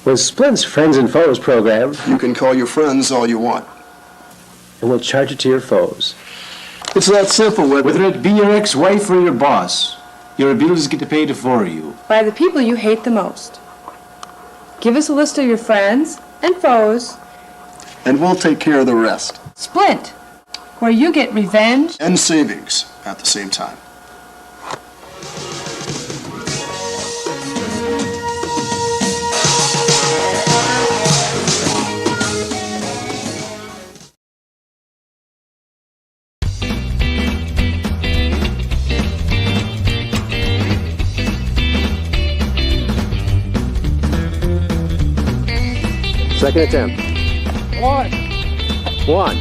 With Splint's Friends and Foes program, you can call your friends all you want. And we'll charge it to your foes. It's that simple, whether it be your ex-wife or your boss, your abilities get paid for you. By the people you hate the most. Give us a list of your friends and foes. And we'll take care of the rest. Splint, where you get revenge and savings at the same time. Second attempt. One.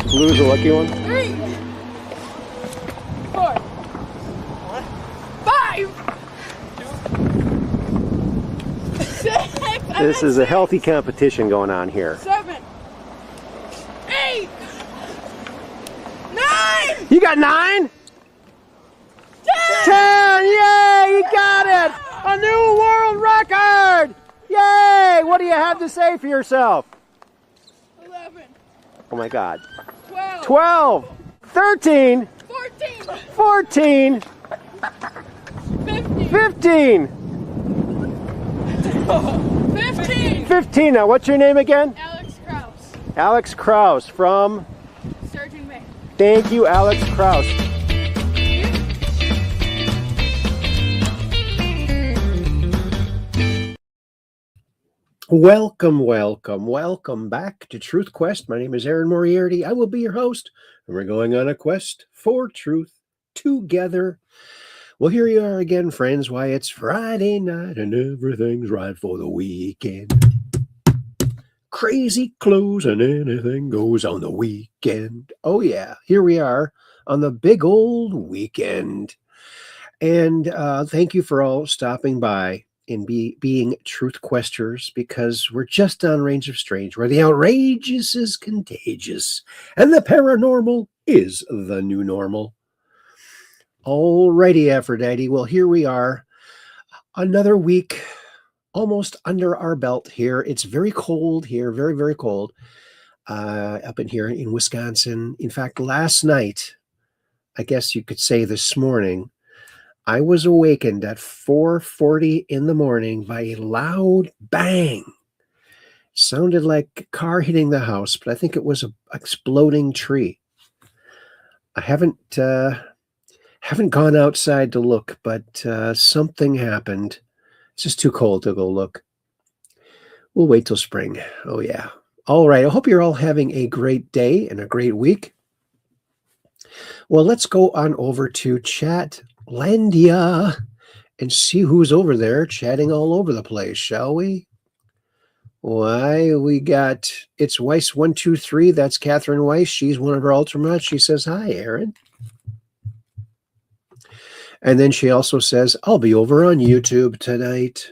Blue's a lucky one. 3, 4, 5, 6. This is a healthy competition going on here. 7, 8, 9. You got 9? 10! Yay! You got it! A new world record! Yay! What do you have to say for yourself? 11. Oh my God. 12. 13. 14. 15. 15. Now, what's your name again? Alex Krause. Alex Krause from? Sturgeon, Maine. Thank you, Alex Krause. Welcome back to Truth Quest. My name is Aaron Moriarity. I will be your host, and we're going on a quest for truth together. Well, here you are again, friends. Why, it's Friday night and everything's right for the weekend. Crazy clothes and anything goes on the weekend. Oh, yeah. Here we are on the big old weekend. And thank you for all stopping by and being truth questers, because we're just on Range of Strange, where the outrageous is contagious and the paranormal is the new normal. Alrighty, Aphrodite. Well, here we are. Another week almost under our belt here. It's very cold here, very, very cold up in here in Wisconsin. In fact, last night, I guess you could say this morning, I was awakened at 4:40 in the morning by a loud bang. It sounded like a car hitting the house, but I think it was an exploding tree. I haven't gone outside to look, but something happened. It's just too cold to go look. We'll wait till spring. Oh, yeah. All right. I hope you're all having a great day and a great week. Well, let's go on over to Chatlandia and see who's over there chatting all over the place, shall we? Why, we got, it's Weiss123. That's Catherine Weiss. She's one of our Ultramats. She says, hi, Aaron. And then she also says, I'll be over on YouTube tonight.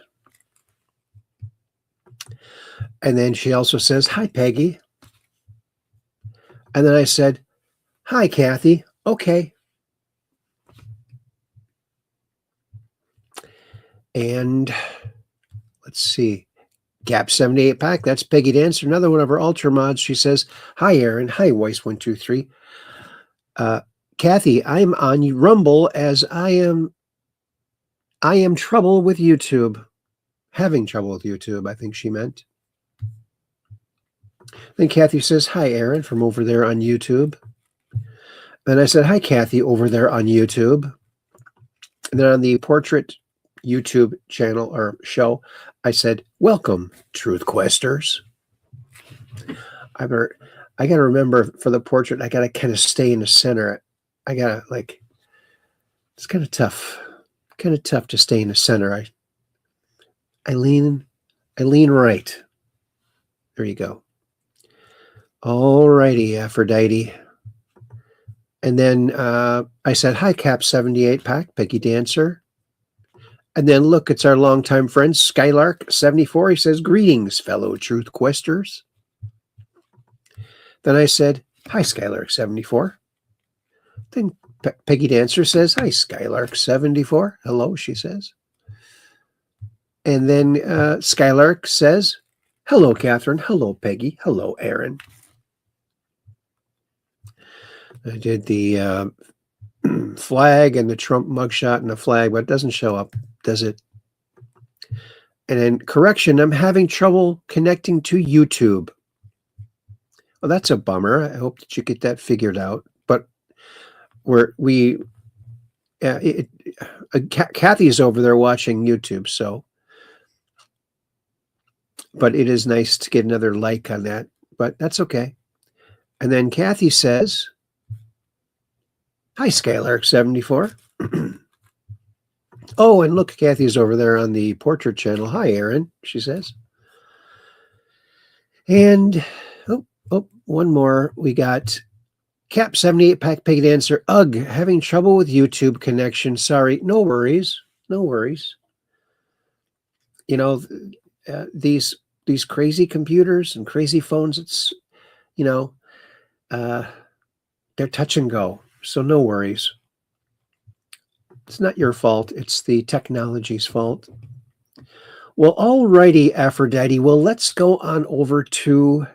And then she also says, hi, Peggy. And then I said, hi, Kathy. Okay. And let's see. Gap 78 Pack. That's Peggy Dancer, another one of our Ultra Mods. She says, hi, Aaron. Hi, Weiss123. Kathy, I'm on Rumble as I am trouble with YouTube. Having trouble with YouTube, I think she meant. Then Kathy says, hi, Aaron, from over there on YouTube. Then I said, hi, Kathy, over there on YouTube. And then on the Portrait YouTube channel or show, I said, welcome, Truth Questers. I got to remember for the portrait, I got to kind of stay in the center. I got to, like, it's kind of tough to stay in the center. I lean right. There you go. All righty, Aphrodite. And then I said, hi, Cap 78 Pack, Peggy Dancer. And then look, it's our longtime friend, Skylark 74. He says, greetings, fellow truth questers. Then I said, hi, Skylark 74. Then Peggy Dancer says, hi, Skylark 74. Hello, she says. And then Skylark says, hello, Catherine. Hello, Peggy. Hello, Aaron. I did the flag and the Trump mugshot and the flag, but it doesn't show up, does it? And then correction, I'm having trouble connecting to YouTube. Well, that's a bummer. I hope that you get that figured out. But Kathy's over there watching YouTube, so. But it is nice to get another like on that, but that's okay. And then Kathy says, hi, Skylark 74. Oh, and look, Kathy's over there on the portrait channel. Hi, Aaron, she says. And, one more. We got Cap 78 Pack Pig Dancer. Ugh, having trouble with YouTube connection. Sorry. No worries. No worries. You know, these crazy computers and crazy phones, it's, you know, they're touch and go. So no worries. It's not your fault. It's the technology's fault. Well, alrighty, Aphrodite. Well, let's go on over to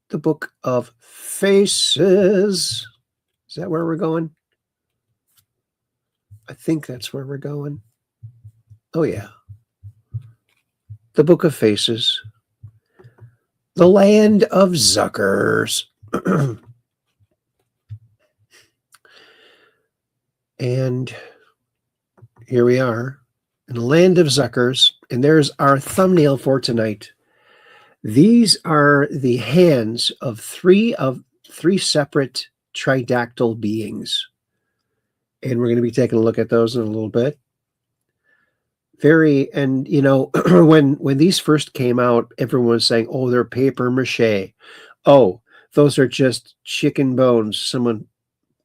the Book of Faces. Is that where we're going? I think that's where we're going. Oh, yeah. The Book of Faces. The Land of Zuckers. And here we are in the Land of Zuckers. And there's our thumbnail for tonight. These are the hands of three separate tridactyl beings. And we're going to be taking a look at those in a little bit. And you know, when these first came out, everyone was saying, oh, they're paper mache. Oh, those are just chicken bones someone,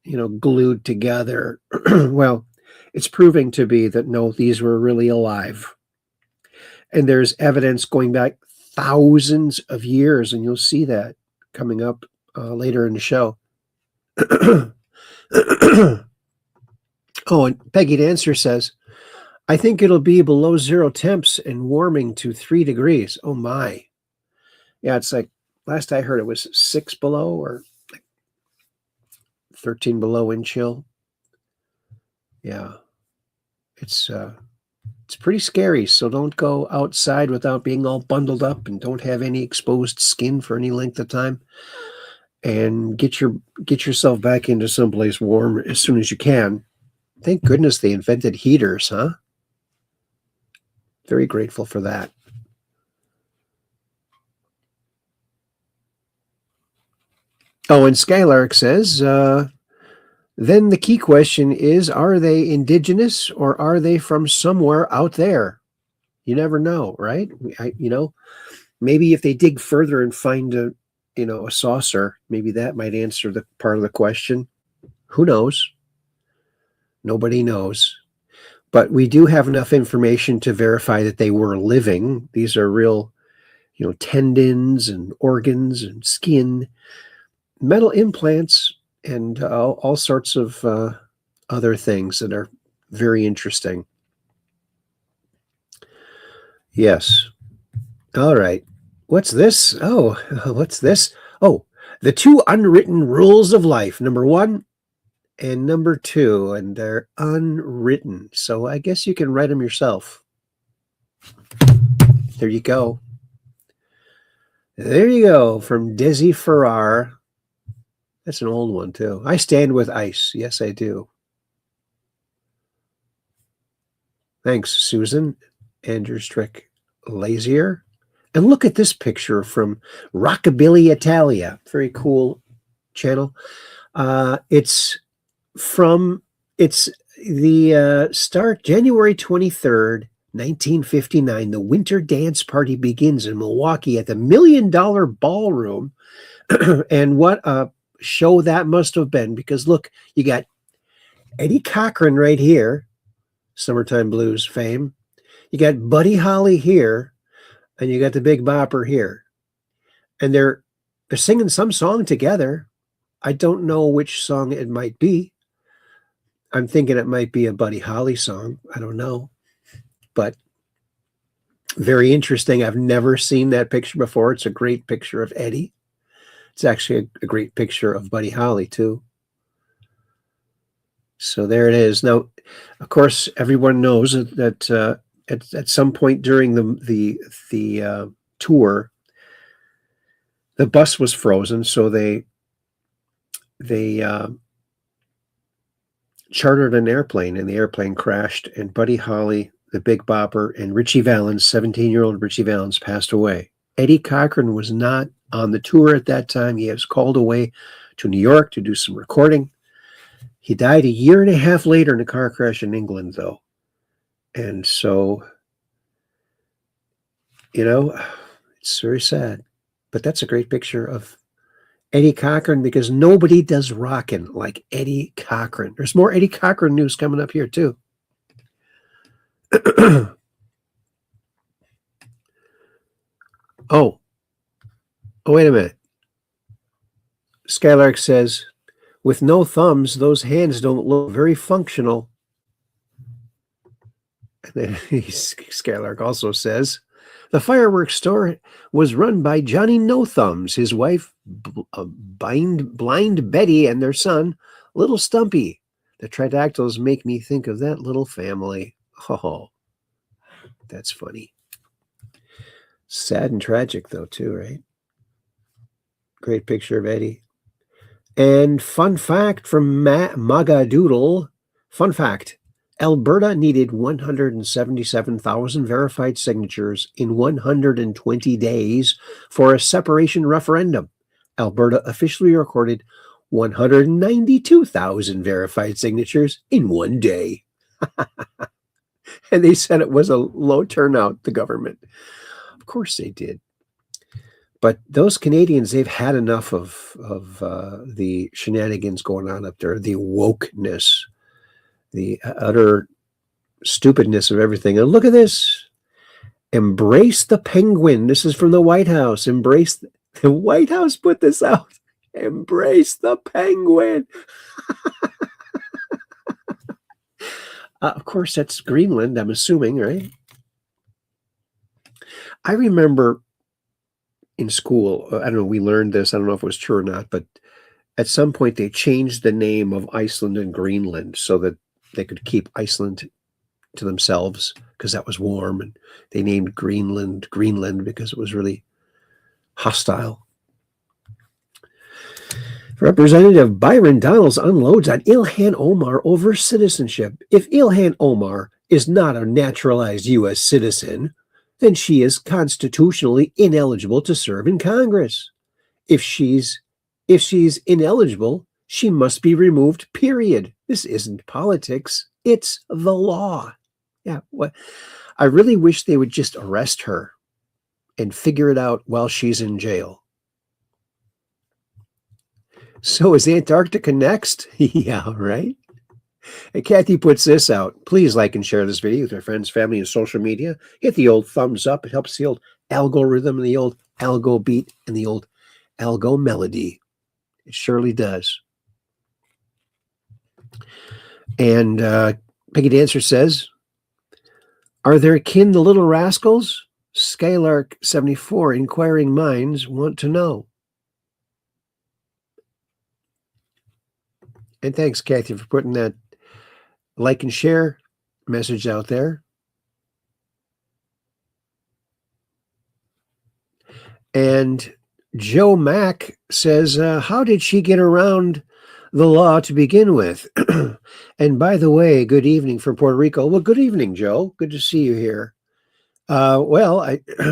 you know, glued together. Well, it's proving to be that no, these were really alive. And there's evidence going back thousands of years, and you'll see that coming up later in the show. Oh, and Peggy Dancer says, I think it'll be below 0 temps and warming to 3 degrees. Oh, my. Yeah, it's like, last I heard it was 6 below or like 13 below wind chill. Yeah. It's pretty scary, so don't go outside without being all bundled up and don't have any exposed skin for any length of time. And get yourself back into someplace warm as soon as you can. Thank goodness they invented heaters, huh? Very grateful for that. Oh, and Skylark says, then the key question is, are they indigenous or are they from somewhere out there? You never know, right? You know, maybe if they dig further and find a saucer, maybe that might answer the part of the question. Who knows? Nobody knows. But we do have enough information to verify that they were living. These are real, you know, tendons and organs and skin, metal implants, and all sorts of other things that are very interesting. Yes. All right. What's this? Oh, what's this? Oh, the 2 unwritten rules of life. Number 1 and number 2, and they're unwritten. So I guess you can write them yourself. There you go. There you go, from Desi Farrar. That's an old one, too. I stand with ice. Yes, I do. Thanks, Susan. Andrew Strick Lazier. And look at this picture from Rockabilly Italia. Very cool channel. It's the start January 23rd, 1959, the winter dance party begins in Milwaukee at the $1 Million Ballroom. And what a show that must have been, because look, you got Eddie Cochran right here, Summertime Blues fame. You got Buddy Holly here, and you got the Big Bopper here. And they're singing some song together. I don't know which song it might be. I'm thinking it might be a Buddy Holly song. I don't know. But very interesting. I've never seen that picture before. It's a great picture of Eddie. It's actually a great picture of Buddy Holly, too. So there it is. Now, of course, everyone knows that at some point during the tour, the bus was frozen, so they chartered an airplane, and the airplane crashed, and Buddy Holly, the Big Bopper, and Richie Valens, 17-year-old Richie Valens, passed away. Eddie Cochran was not on the tour at that time. He was called away to New York to do some recording. He died a year and a half later in a car crash in England, though. And so, it's very sad. But that's a great picture of Eddie Cochran, because nobody does rockin' like Eddie Cochran. There's more Eddie Cochran news coming up here, too. Oh, wait a minute. Skylark says, with no thumbs, those hands don't look very functional. And then Skylark also says, the fireworks store was run by Johnny No Thumbs, his wife, Blind Betty, and their son, Little Stumpy. The Tridactyls make me think of that little family. Oh, that's funny. Sad and tragic, though, too, right? Great picture of Eddie. And fun fact from Magadoodle. Fun fact. Alberta needed 177,000 verified signatures in 120 days for a separation referendum. Alberta officially recorded 192,000 verified signatures in one day. And they said it was a low turnout, the government. Of course they did. But those Canadians, they've had enough of the shenanigans going on up there, the wokeness, the utter stupidness of everything. And look at this. Embrace the penguin. This is from the White House. The White House put this out. Embrace the penguin. Of course, that's Greenland, I'm assuming, right? I remember in school, I don't know, we learned this, I don't know if it was true or not, but at some point they changed the name of Iceland and Greenland so that they could keep Iceland to themselves because that was warm, and they named Greenland because it was really hostile. Representative Byron Donalds unloads on Ilhan Omar over citizenship. If Ilhan Omar is not a naturalized U.S. citizen, then she is constitutionally ineligible to serve in Congress. If she's ineligible, she must be removed, period. This isn't politics. It's the law. Yeah, I really wish they would just arrest her and figure it out while she's in jail. So is Antarctica next? Yeah, right? And Kathy puts this out. Please like and share this video with your friends, family, and social media. Hit the old thumbs up. It helps the old algorithm and the old algo beat and the old algo melody. It surely does. And Peggy Dancer says, are there kin the little rascals? Skylark 74, inquiring minds want to know. And thanks, Kathy, for putting that like and share message out there. And Joe Mack says, how did she get around the law to begin with? And by the way, good evening from Puerto Rico. Well, good evening, Joe. Good to see you here.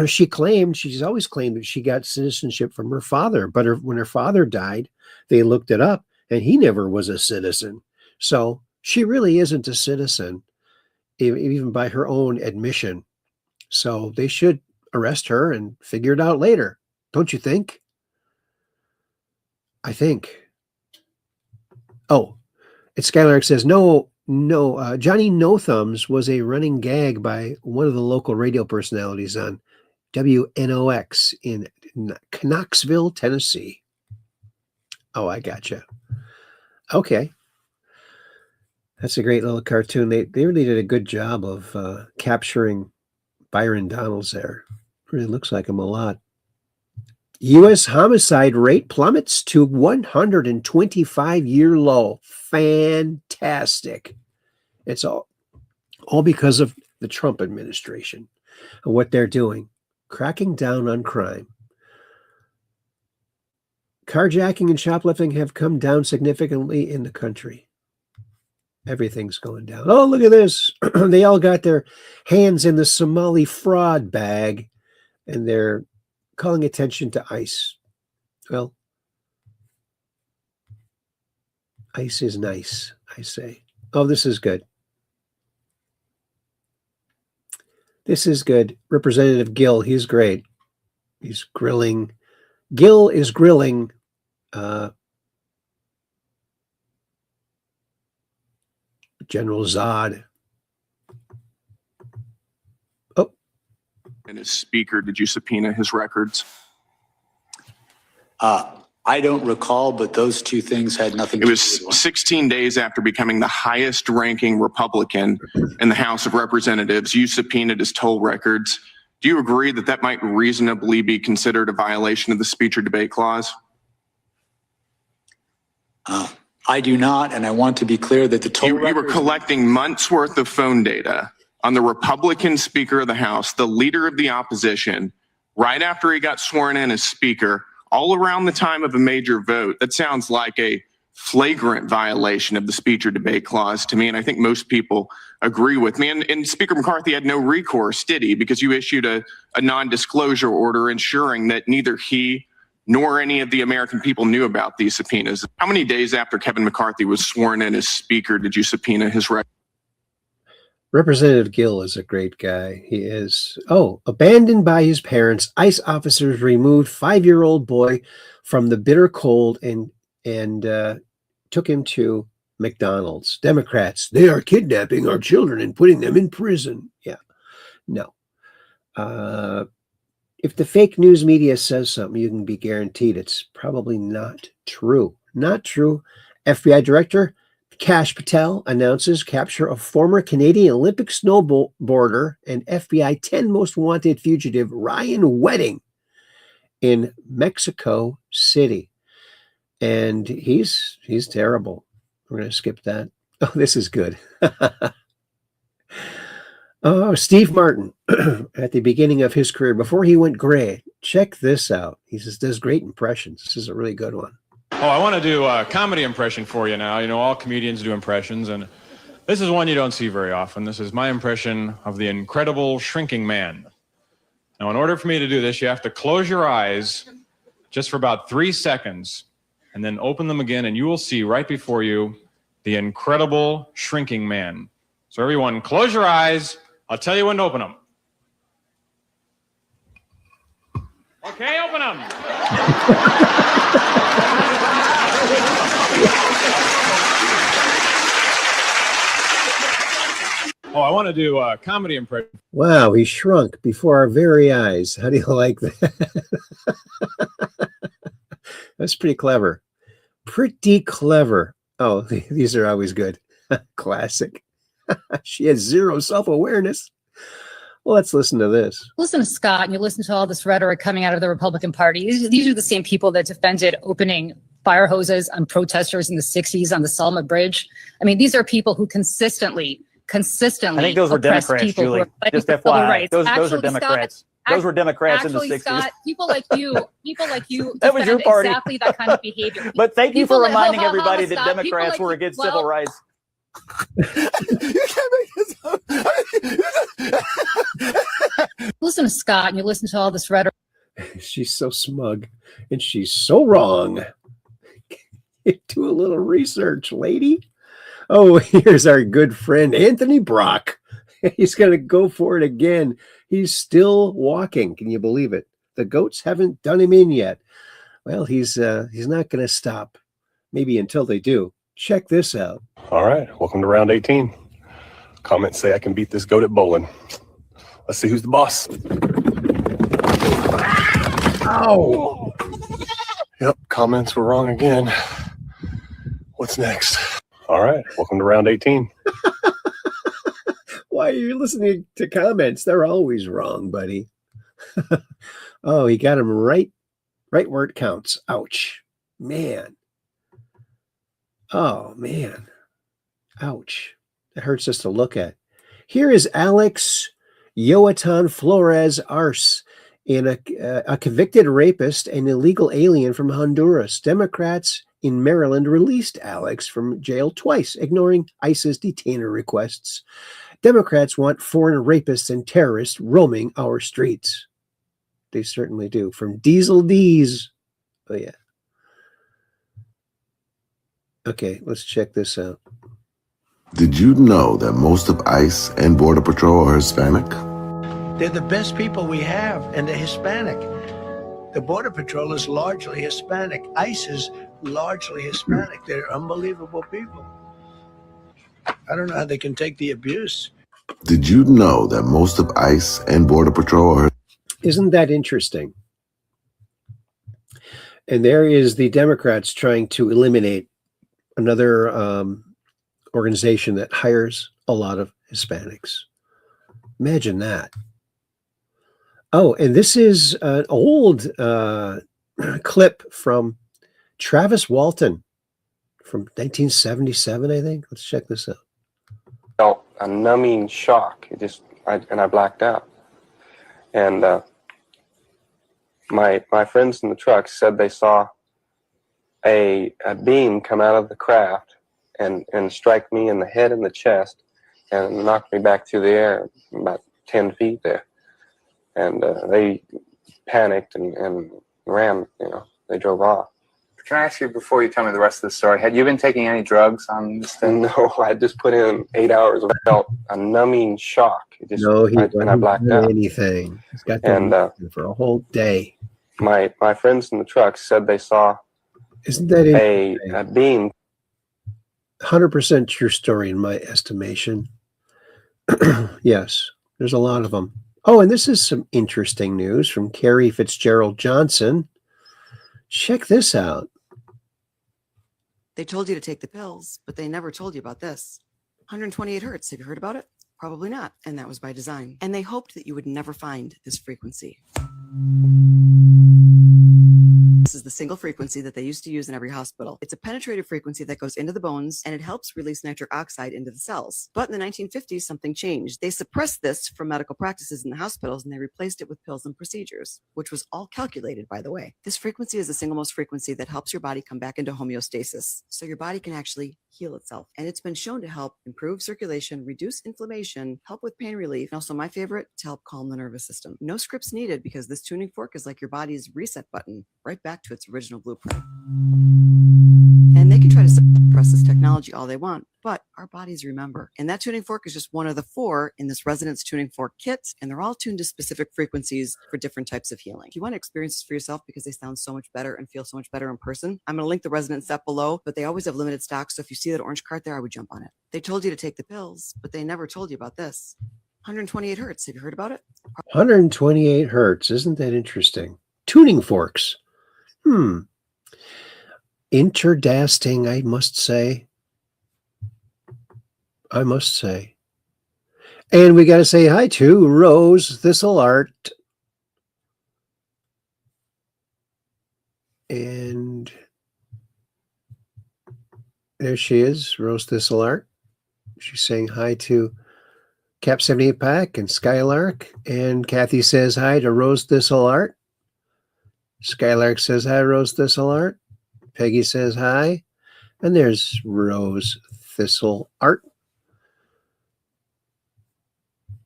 She's always claimed that she got citizenship from her father, but when her father died, they looked it up, and he never was a citizen. So she really isn't a citizen. even by her own admission. So they should arrest her and figure it out later. Don't you think? I think. Oh, it's Skylark says, no, Johnny No Thumbs was a running gag by one of the local radio personalities on WNOX in Knoxville, Tennessee. Oh, I gotcha. Okay. That's a great little cartoon. They really did a good job of capturing Byron Donalds there. Really looks like him a lot. U.S. homicide rate plummets to 125-year low. Fantastic. It's all because of the Trump administration and what they're doing, cracking down on crime. Carjacking and shoplifting have come down significantly in the country. Everything's going down. Oh, look at this. They all got their hands in the Somali fraud bag, and they're calling attention to ICE. Well, ICE is nice, I say. Oh, this is good. This is good. Representative Gill, he's great. He's grilling. Gill is grilling General Zod. Oh. And as speaker, did you subpoena his records? I don't recall, but those two things had nothing to It do was with one. 16 days after becoming the highest ranking Republican in the House of Representatives. You subpoenaed his toll records. Do you agree that that might reasonably be considered a violation of the speech or debate clause? I do not, and I want to be clear that the toll You were records- collecting months worth of phone data on the Republican Speaker of the House, the leader of the opposition, right after he got sworn in as Speaker, all around the time of a major vote. That sounds like a flagrant violation of the speech or debate clause to me, and I think most people agree with me. And Speaker McCarthy had no recourse, did he? Because you issued a non-disclosure order ensuring that neither he nor any of the American people knew about these subpoenas. How many days after Kevin McCarthy was sworn in as Speaker did you subpoena his record? Representative Gill is a great guy. He is. Oh, abandoned by his parents, ICE officers removed 5-year-old boy from the bitter cold and took him to McDonald's. Democrats, they are kidnapping our children and putting them in prison. Yeah, no. If the fake news media says something, you can be guaranteed it's probably not true. Not true. FBI Director Kash Patel announces capture of former Canadian Olympic snowboarder and FBI 10 most wanted fugitive Ryan Wedding in Mexico City. And he's terrible. We're going to skip that. Oh, this is good. Oh, Steve Martin, at the beginning of his career, before he went gray, check this out. He says, does great impressions. This is a really good one. Oh, I want to do a comedy impression for you now. You know, all comedians do impressions, and this is one you don't see very often. This is my impression of the incredible shrinking man. Now, in order for me to do this, you have to close your eyes just for about 3 seconds, and then open them again, and you will see right before you the incredible shrinking man. So everyone, close your eyes. I'll tell you when to open them. Okay, open them. Oh, I want to do a comedy impression. Wow, he shrunk before our very eyes. How do you like that? That's pretty clever. Pretty clever. Oh, these are always good. Classic. She has zero self-awareness. Well, let's listen to this. Listen to Scott and you listen to all this rhetoric coming out of the Republican Party. These are the same people that defended opening fire hoses on protesters in the 60s on the Selma Bridge. I mean, these are people who consistently I think those were Democrats, Julie. Just FYI, those are Democrats. Those were Democrats in the 60s. Scott, people like you That was your party. exactly that kind of behavior. But thank you for People reminding like- everybody that Scott, Democrats people were like- against well- civil rights. You can't make this up. Listen to Scott and you listen to all this rhetoric. She's so smug and she's so wrong. Do a little research, lady. Oh, here's our good friend Anthony Brock. He's going to go for it again. He's still walking. Can you believe it? The goats haven't done him in yet. Well, he's not going to stop. Maybe until they do. Check this out. All right, welcome to round 18. Comments say I can beat this goat at bowling. Let's see who's the boss. Ow! Yep, comments were wrong again. What's next? All right, welcome to round 18. Why are you listening to comments? They're always wrong, buddy. Oh, he got him right where it counts. Ouch. Man. Oh, man. Ouch. It hurts just to look at. Here is Alex Yoatan Flores Arce, a convicted rapist and illegal alien from Honduras. Democrats in Maryland released Alex from jail twice, ignoring ICE's detainer requests. Democrats want foreign rapists and terrorists roaming our streets. They certainly do. From Diesel D's. Oh, yeah. Okay, let's check this out. Did you know that most of ICE and Border Patrol are Hispanic? They're the best people we have, and they're Hispanic. The Border Patrol is largely Hispanic. ICE is largely Hispanic. They're unbelievable people. I don't know how they can take the abuse. Did you know that most of ICE and Border Patrol are... Isn't that interesting? And there is the Democrats trying to eliminate another organization that hires a lot of Hispanics. Imagine that. Oh, and this is an old clip from Travis Walton from 1977, I think. Let's check this out. Felt a numbing shock. I blacked out. And my friends in the truck said they saw a beam come out of the craft and strike me in the head and the chest and knock me back through the air about 10 feet there. And they panicked and ran, they drove off. Can I ask you, before you tell me the rest of the story, had you been taking any drugs on this thing? No, I just put in 8 hours of felt a numbing shock. And I blacked out. Anything. He's got that for a whole day. My friends in the truck said they saw Isn't that a beam. 100% true story in my estimation. Yes, there's a lot of them. Oh, and this is some interesting news from Carrie Fitzgerald Johnson. Check this out. They told you to take the pills, but they never told you about this. 128 hertz. Have you heard about it? Probably not. And that was by design. And they hoped that you would never find this frequency. This is the single frequency that they used to use in every hospital. It's a penetrative frequency that goes into the bones, and it helps release nitric oxide into the cells. But in the 1950s, something changed. They suppressed this from medical practices in the hospitals, and they replaced it with pills and procedures, which was all calculated, by the way. This frequency is the single most frequency that helps your body come back into homeostasis, so your body can actually heal itself. And it's been shown to help improve circulation, reduce inflammation, help with pain relief, and also my favorite, to help calm the nervous system. No scripts needed, because this tuning fork is like your body's reset button, right back to its original blueprint. And they can try to suppress this technology all they want, but our bodies remember. And that tuning fork is just one of the 4 in this Resonance Tuning Fork kit, and they're all tuned to specific frequencies for different types of healing. If you want to experience this for yourself because they sound so much better and feel so much better in person, I'm going to link the Resonance set below, but they always have limited stock, so if you see that orange cart there, I would jump on it. They told you to take the pills, but they never told you about this. 128 hertz. Have you heard about it? 128 hertz. Isn't that interesting? Tuning forks. Interdasting, I must say. And we got to say hi to Rose Thistle Art. And there she is, Rose Thistle Art. She's saying hi to Cap 78 Pack and Skylark. And Kathy says hi to Rose Thistle Art. Skylark says hi, Rose Thistle Art. Peggy says hi. And there's Rose Thistle Art.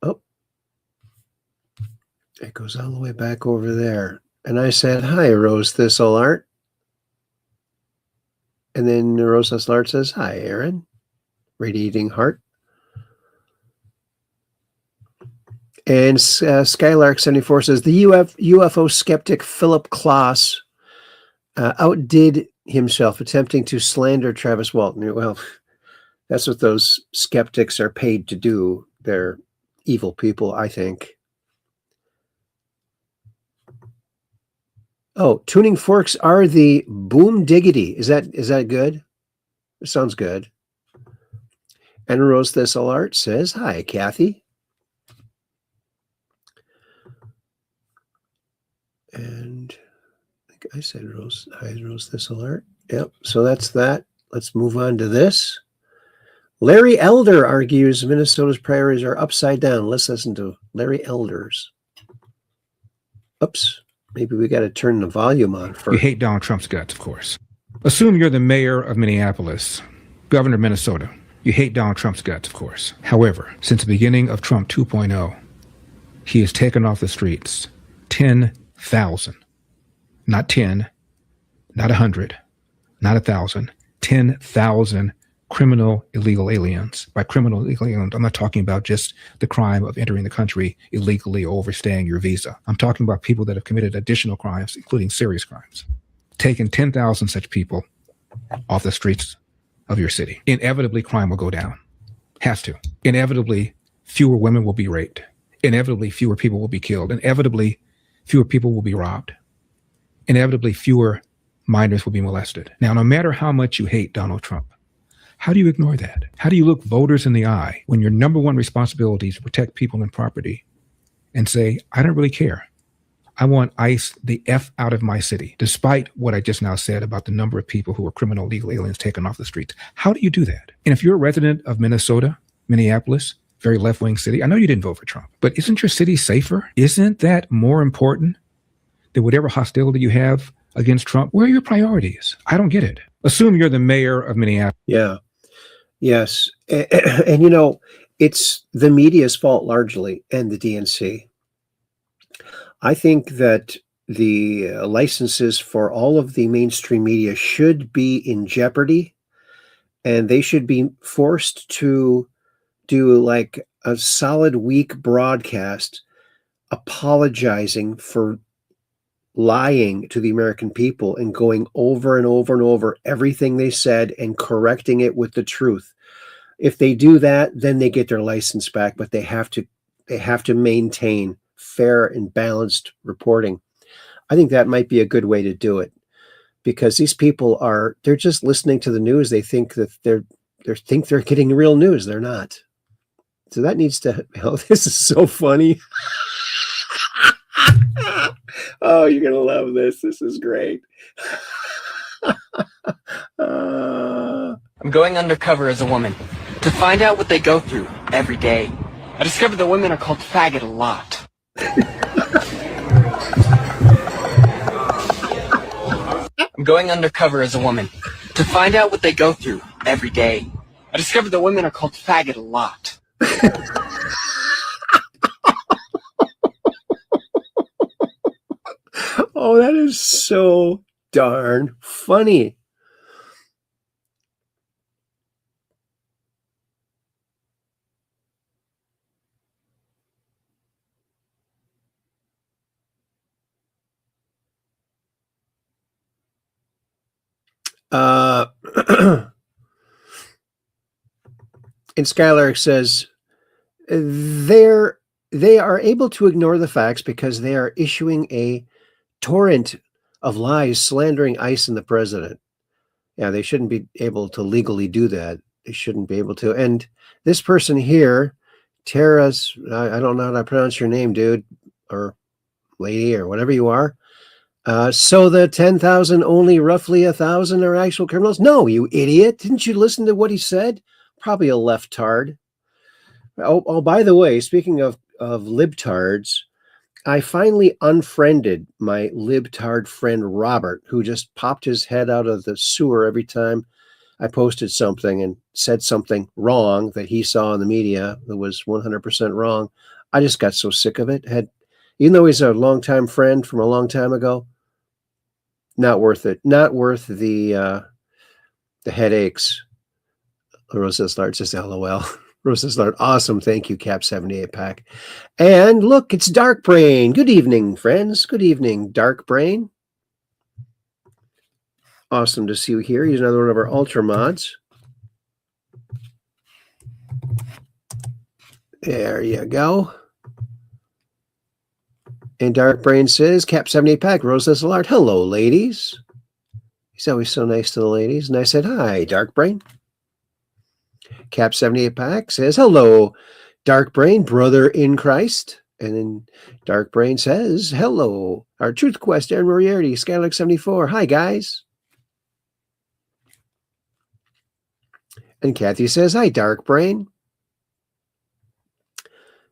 Oh. It goes all the way back over there. And I said, hi, Rose Thistle Art. And then Rose Thistle Art says, hi, Aaron. Radiating Heart. And Skylark74 says the UFO skeptic Philip Klass outdid himself attempting to slander Travis Walton. Well, that's what those skeptics are paid to do. They're evil people, I think. Oh, tuning forks are the boom diggity. Is that good? It sounds good. And Rose Thistle Art says, hi, Kathy. And I think I said Rose Thistle Art. Yep. So that's that. Let's move on to this. Larry Elder argues Minnesota's priorities are upside down. Let's listen to Larry Elder's. Oops. Maybe we got to turn the volume on first. You hate Donald Trump's guts, of course. Assume you're the mayor of Minneapolis, governor of Minnesota. You hate Donald Trump's guts, of course. However, since the beginning of Trump 2.0, he has taken off the streets 10,000. Not 10, not 100, not 1,000, 10,000 criminal illegal aliens. By criminal illegal aliens, I'm not talking about just the crime of entering the country illegally or overstaying your visa. I'm talking about people that have committed additional crimes, including serious crimes. Taking 10,000 such people off the streets of your city. Inevitably, crime will go down. Has to. Inevitably, fewer women will be raped. Inevitably, fewer people will be killed. Inevitably, fewer people will be robbed. Inevitably, fewer minors will be molested. Now, no matter how much you hate Donald Trump, how do you ignore that? How do you look voters in the eye when your number one responsibility is to protect people and property and say, I don't really care. I want ICE the F out of my city, despite what I just now said about the number of people who are criminal illegal aliens taken off the streets. How do you do that? And if you're a resident of Minnesota, Minneapolis, very left-wing city, I know you didn't vote for Trump, but isn't your city safer? Isn't that more important than whatever hostility you have against Trump? Where are your priorities? I don't get it. Assume you're the mayor of Minneapolis. Yeah. Yes. And you know, it's the media's fault largely and the DNC. I think that the licenses for all of the mainstream media should be in jeopardy, and they should be forced to do like a solid week broadcast apologizing for lying to the American people and going over and over and over everything they said and correcting it with the truth. If they do that, then they get their license back, but they have to maintain fair and balanced reporting. I think that might be a good way to do it, because these people they're just listening to the news. They think that they're getting real news. They're not. So that needs to, oh, this is so funny. Oh, you're going to love this. This is great. I'm going undercover as a woman to find out what they go through every day. I discovered that women are called faggot a lot. I'm going undercover as a woman to find out what they go through every day. I discovered that women are called faggot a lot. Oh, that is so darn funny. And Skylark says they are able to ignore the facts because they are issuing a torrent of lies slandering ICE and the president. Yeah, they shouldn't be able to legally do that. They shouldn't be able to. And this person here, Tara's, I don't know how to pronounce your name, dude, or lady, or whatever you are. So the 10,000, only roughly 1,000 are actual criminals? No, you idiot. Didn't you listen to what he said? Probably a leftard. Oh, by the way, speaking of libtards, I finally unfriended my libtard friend Robert, who just popped his head out of the sewer every time I posted something and said something wrong that he saw in the media that was 100% wrong. I just got so sick of it. Even though he's a longtime friend from a long time ago, not worth it. Not worth the headaches. Rosa Slart says, LOL. Rosa's Lord. Awesome. Thank you, Cap 78 Pack. And look, it's Dark Brain. Good evening, friends. Good evening, Dark Brain. Awesome to see you here. He's another one of our Ultra mods. There you go. And Dark Brain says, Cap 78 Pack, Rosa's Lord. Hello, ladies. He's always so nice to the ladies. And I said, hi, Dark Brain. Cap 78 Pack says, hello, Dark Brain, brother in Christ. And then Dark Brain says, hello, our Truth Quest, Aaron Moriarty, Skylark 74. Hi, guys. And Kathy says, hi, Dark Brain.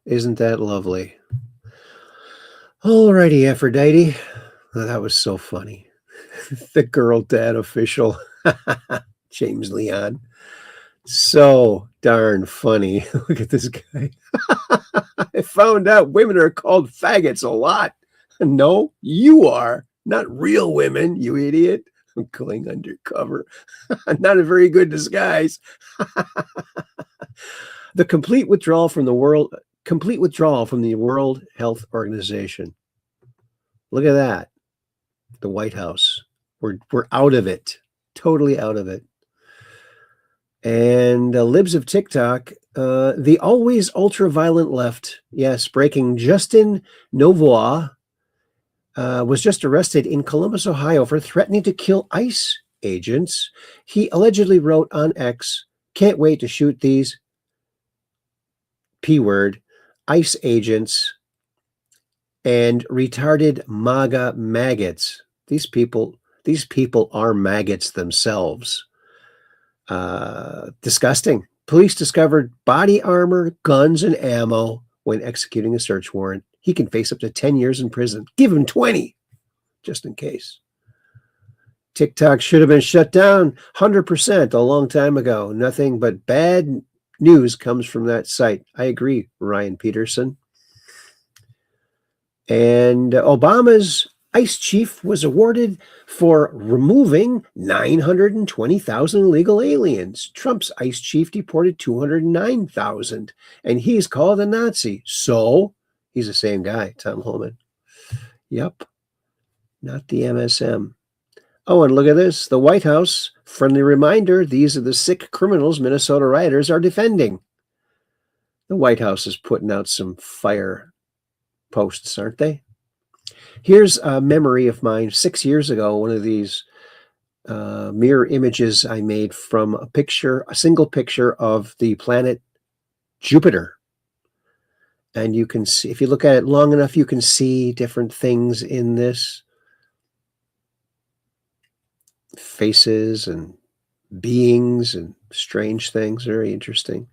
Isn't that lovely? Alrighty, Aphrodite. Oh, that was so funny. The girl dad official, James Leon. So darn funny. Look at this guy. I found out women are called faggots a lot. No, you are. Not real women, you idiot. I'm going undercover. Not a very good disguise. The complete withdrawal from the World Health Organization. Look at that. The White House. We're out of it. Totally out of it. And Libs of TikTok, the always ultra-violent left, yes, breaking Justin Novois, was just arrested in Columbus, Ohio for threatening to kill ICE agents. He allegedly wrote on X, can't wait to shoot these P-word ICE agents and retarded MAGA maggots. These people are maggots themselves. Disgusting. Police discovered body armor, guns, and ammo when executing a search warrant. He can face up to 10 years in prison. Give him 20, just in case. TikTok should have been shut down 100% a long time ago. Nothing but bad news comes from that site. I agree, Ryan Peterson. And Obama's ICE chief was awarded for removing 920,000 illegal aliens. Trump's ICE chief deported 209,000, and he's called a Nazi. So he's the same guy, Tom Holman. Yep, not the MSM. Oh, and look at this. The White House, friendly reminder, these are the sick criminals Minnesota rioters are defending. The White House is putting out some fire posts, aren't they? Here's a memory of mine 6 years ago, one of these mirror images I made from a single picture of the planet Jupiter. And you can see, if you look at it long enough, you can see different things in this. Faces and beings and strange things. Very interesting.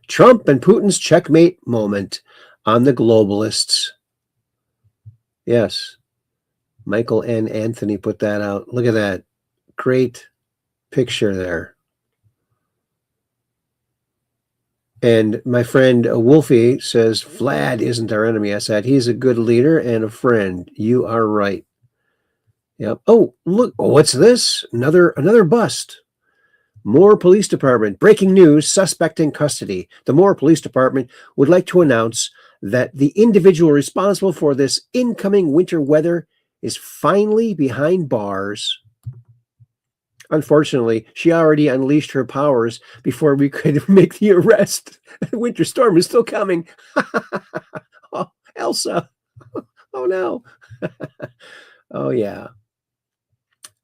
Trump and Putin's checkmate moment on the globalists. Yes. Michael N. Anthony put that out. Look at that. Great picture there. And my friend Wolfie says, Vlad isn't our enemy. I said, he's a good leader and a friend. You are right. Yep. Oh, look. Oh, what's this? Another bust. Moore Police Department. Breaking news, suspect in custody. The Moore Police Department would like to announce that the individual responsible for this incoming winter weather is finally behind bars. Unfortunately, she already unleashed her powers before we could make the arrest. The winter storm is still coming. Oh, Elsa. Oh, no. Oh, yeah.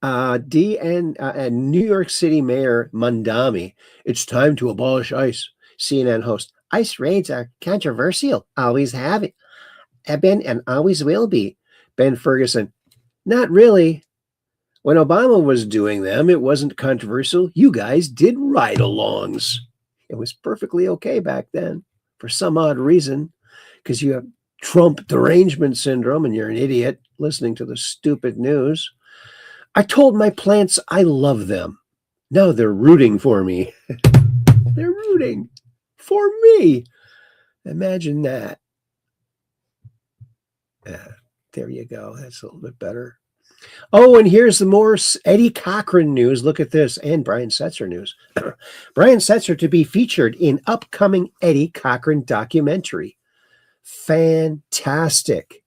New York City Mayor Mandami. It's time to abolish ICE. CNN host. ICE raids are controversial. Always have been and always will be. Ben Ferguson. Not really. When Obama was doing them, it wasn't controversial. You guys did ride-alongs. It was perfectly okay back then for some odd reason, because you have Trump derangement syndrome and you're an idiot listening to the stupid news. I told my plants I love them. Now they're rooting for me. They're rooting for me. Imagine that. There you go. That's a little bit better. Oh, and here's the more Eddie Cochran news. Look at this. And Brian Setzer news. Brian Setzer to be featured in upcoming Eddie Cochran documentary. Fantastic.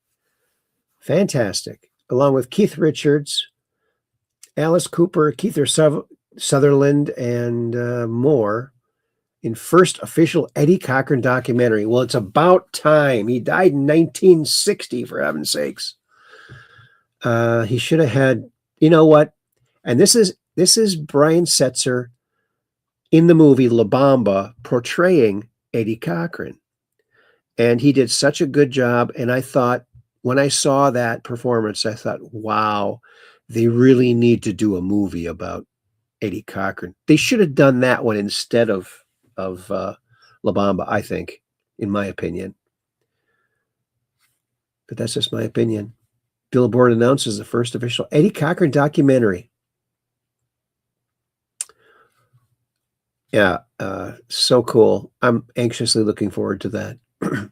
Fantastic. Along with Keith Richards, Alice Cooper, Keith Sutherland, and more in first official Eddie Cochran documentary. Well, it's about time. He died in 1960, for heaven's sakes. He should have had, you know what? And this is Brian Setzer in the movie La Bamba portraying Eddie Cochran. And he did such a good job. And I thought, when I saw that performance, I thought, wow, they really need to do a movie about Eddie Cochran. They should have done that one instead of La Bamba, I think, in my opinion. But that's just my opinion. Billboard announces the first official Eddie Cochran documentary. Yeah, so cool. I'm anxiously looking forward to that.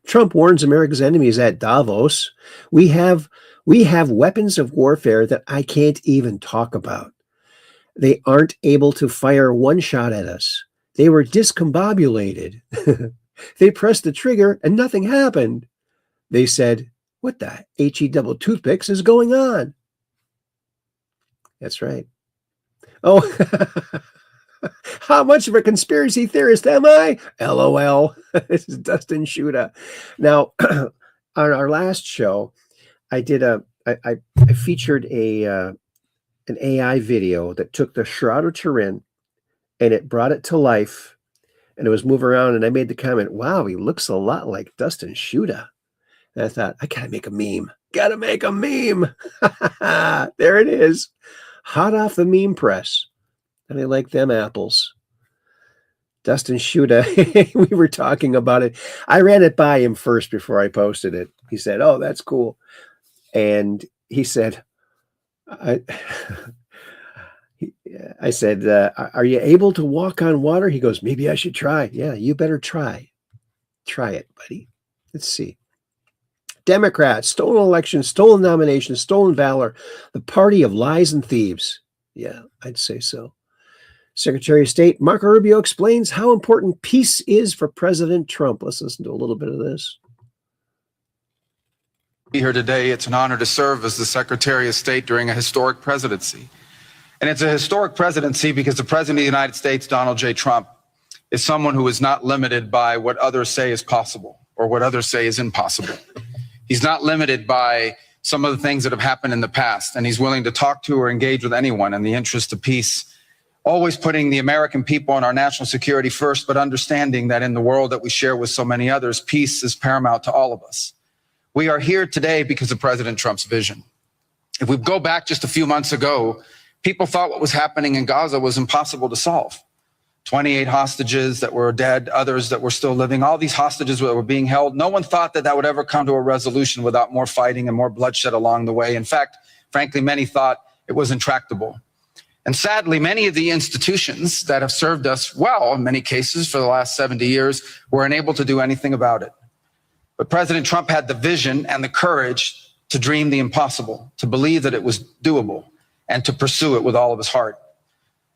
Trump warns America's enemies at Davos. We have weapons of warfare that I can't even talk about. They aren't able to fire one shot at us. They were discombobulated. They pressed the trigger and nothing happened. They said, what the HE double toothpicks is going on? That's right. Oh, how much of a conspiracy theorist am I? LOL. This is Dustin Shuda. Now, on our last show, I featured an AI video that took the Shroud of Turin and it brought it to life, and it was moving around, and I made the comment, wow, he looks a lot like Dustin Shuda. And I thought, I gotta make a meme. Gotta make a meme. There it is. Hot off the meme press. And I like them apples. Dustin Shuda, we were talking about it. I ran it by him first before I posted it. He said, oh, that's cool. And he said, I said, are you able to walk on water? He goes, maybe I should try. Yeah, you better try. Try it, buddy. Let's see. Democrats, stolen elections, stolen nominations, stolen valor, the party of lies and thieves. Yeah, I'd say so. Secretary of State Marco Rubio explains how important peace is for President Trump. Let's listen to a little bit of this. Be here today. It's an honor to serve as the Secretary of State during a historic presidency. And it's a historic presidency because the President of the United States, Donald J. Trump, is someone who is not limited by what others say is possible or what others say is impossible. He's not limited by some of the things that have happened in the past, and he's willing to talk to or engage with anyone in the interest of peace, always putting the American people and our national security first, but understanding that in the world that we share with so many others, peace is paramount to all of us. We are here today because of President Trump's vision. If we go back just a few months ago, people thought what was happening in Gaza was impossible to solve. 28 hostages that were dead, others that were still living, all these hostages that were being held. No one thought that that would ever come to a resolution without more fighting and more bloodshed along the way. In fact, frankly, many thought it was intractable. And sadly, many of the institutions that have served us well, in many cases for the last 70 years, were unable to do anything about it. But President Trump had the vision and the courage to dream the impossible, to believe that it was doable, and to pursue it with all of his heart.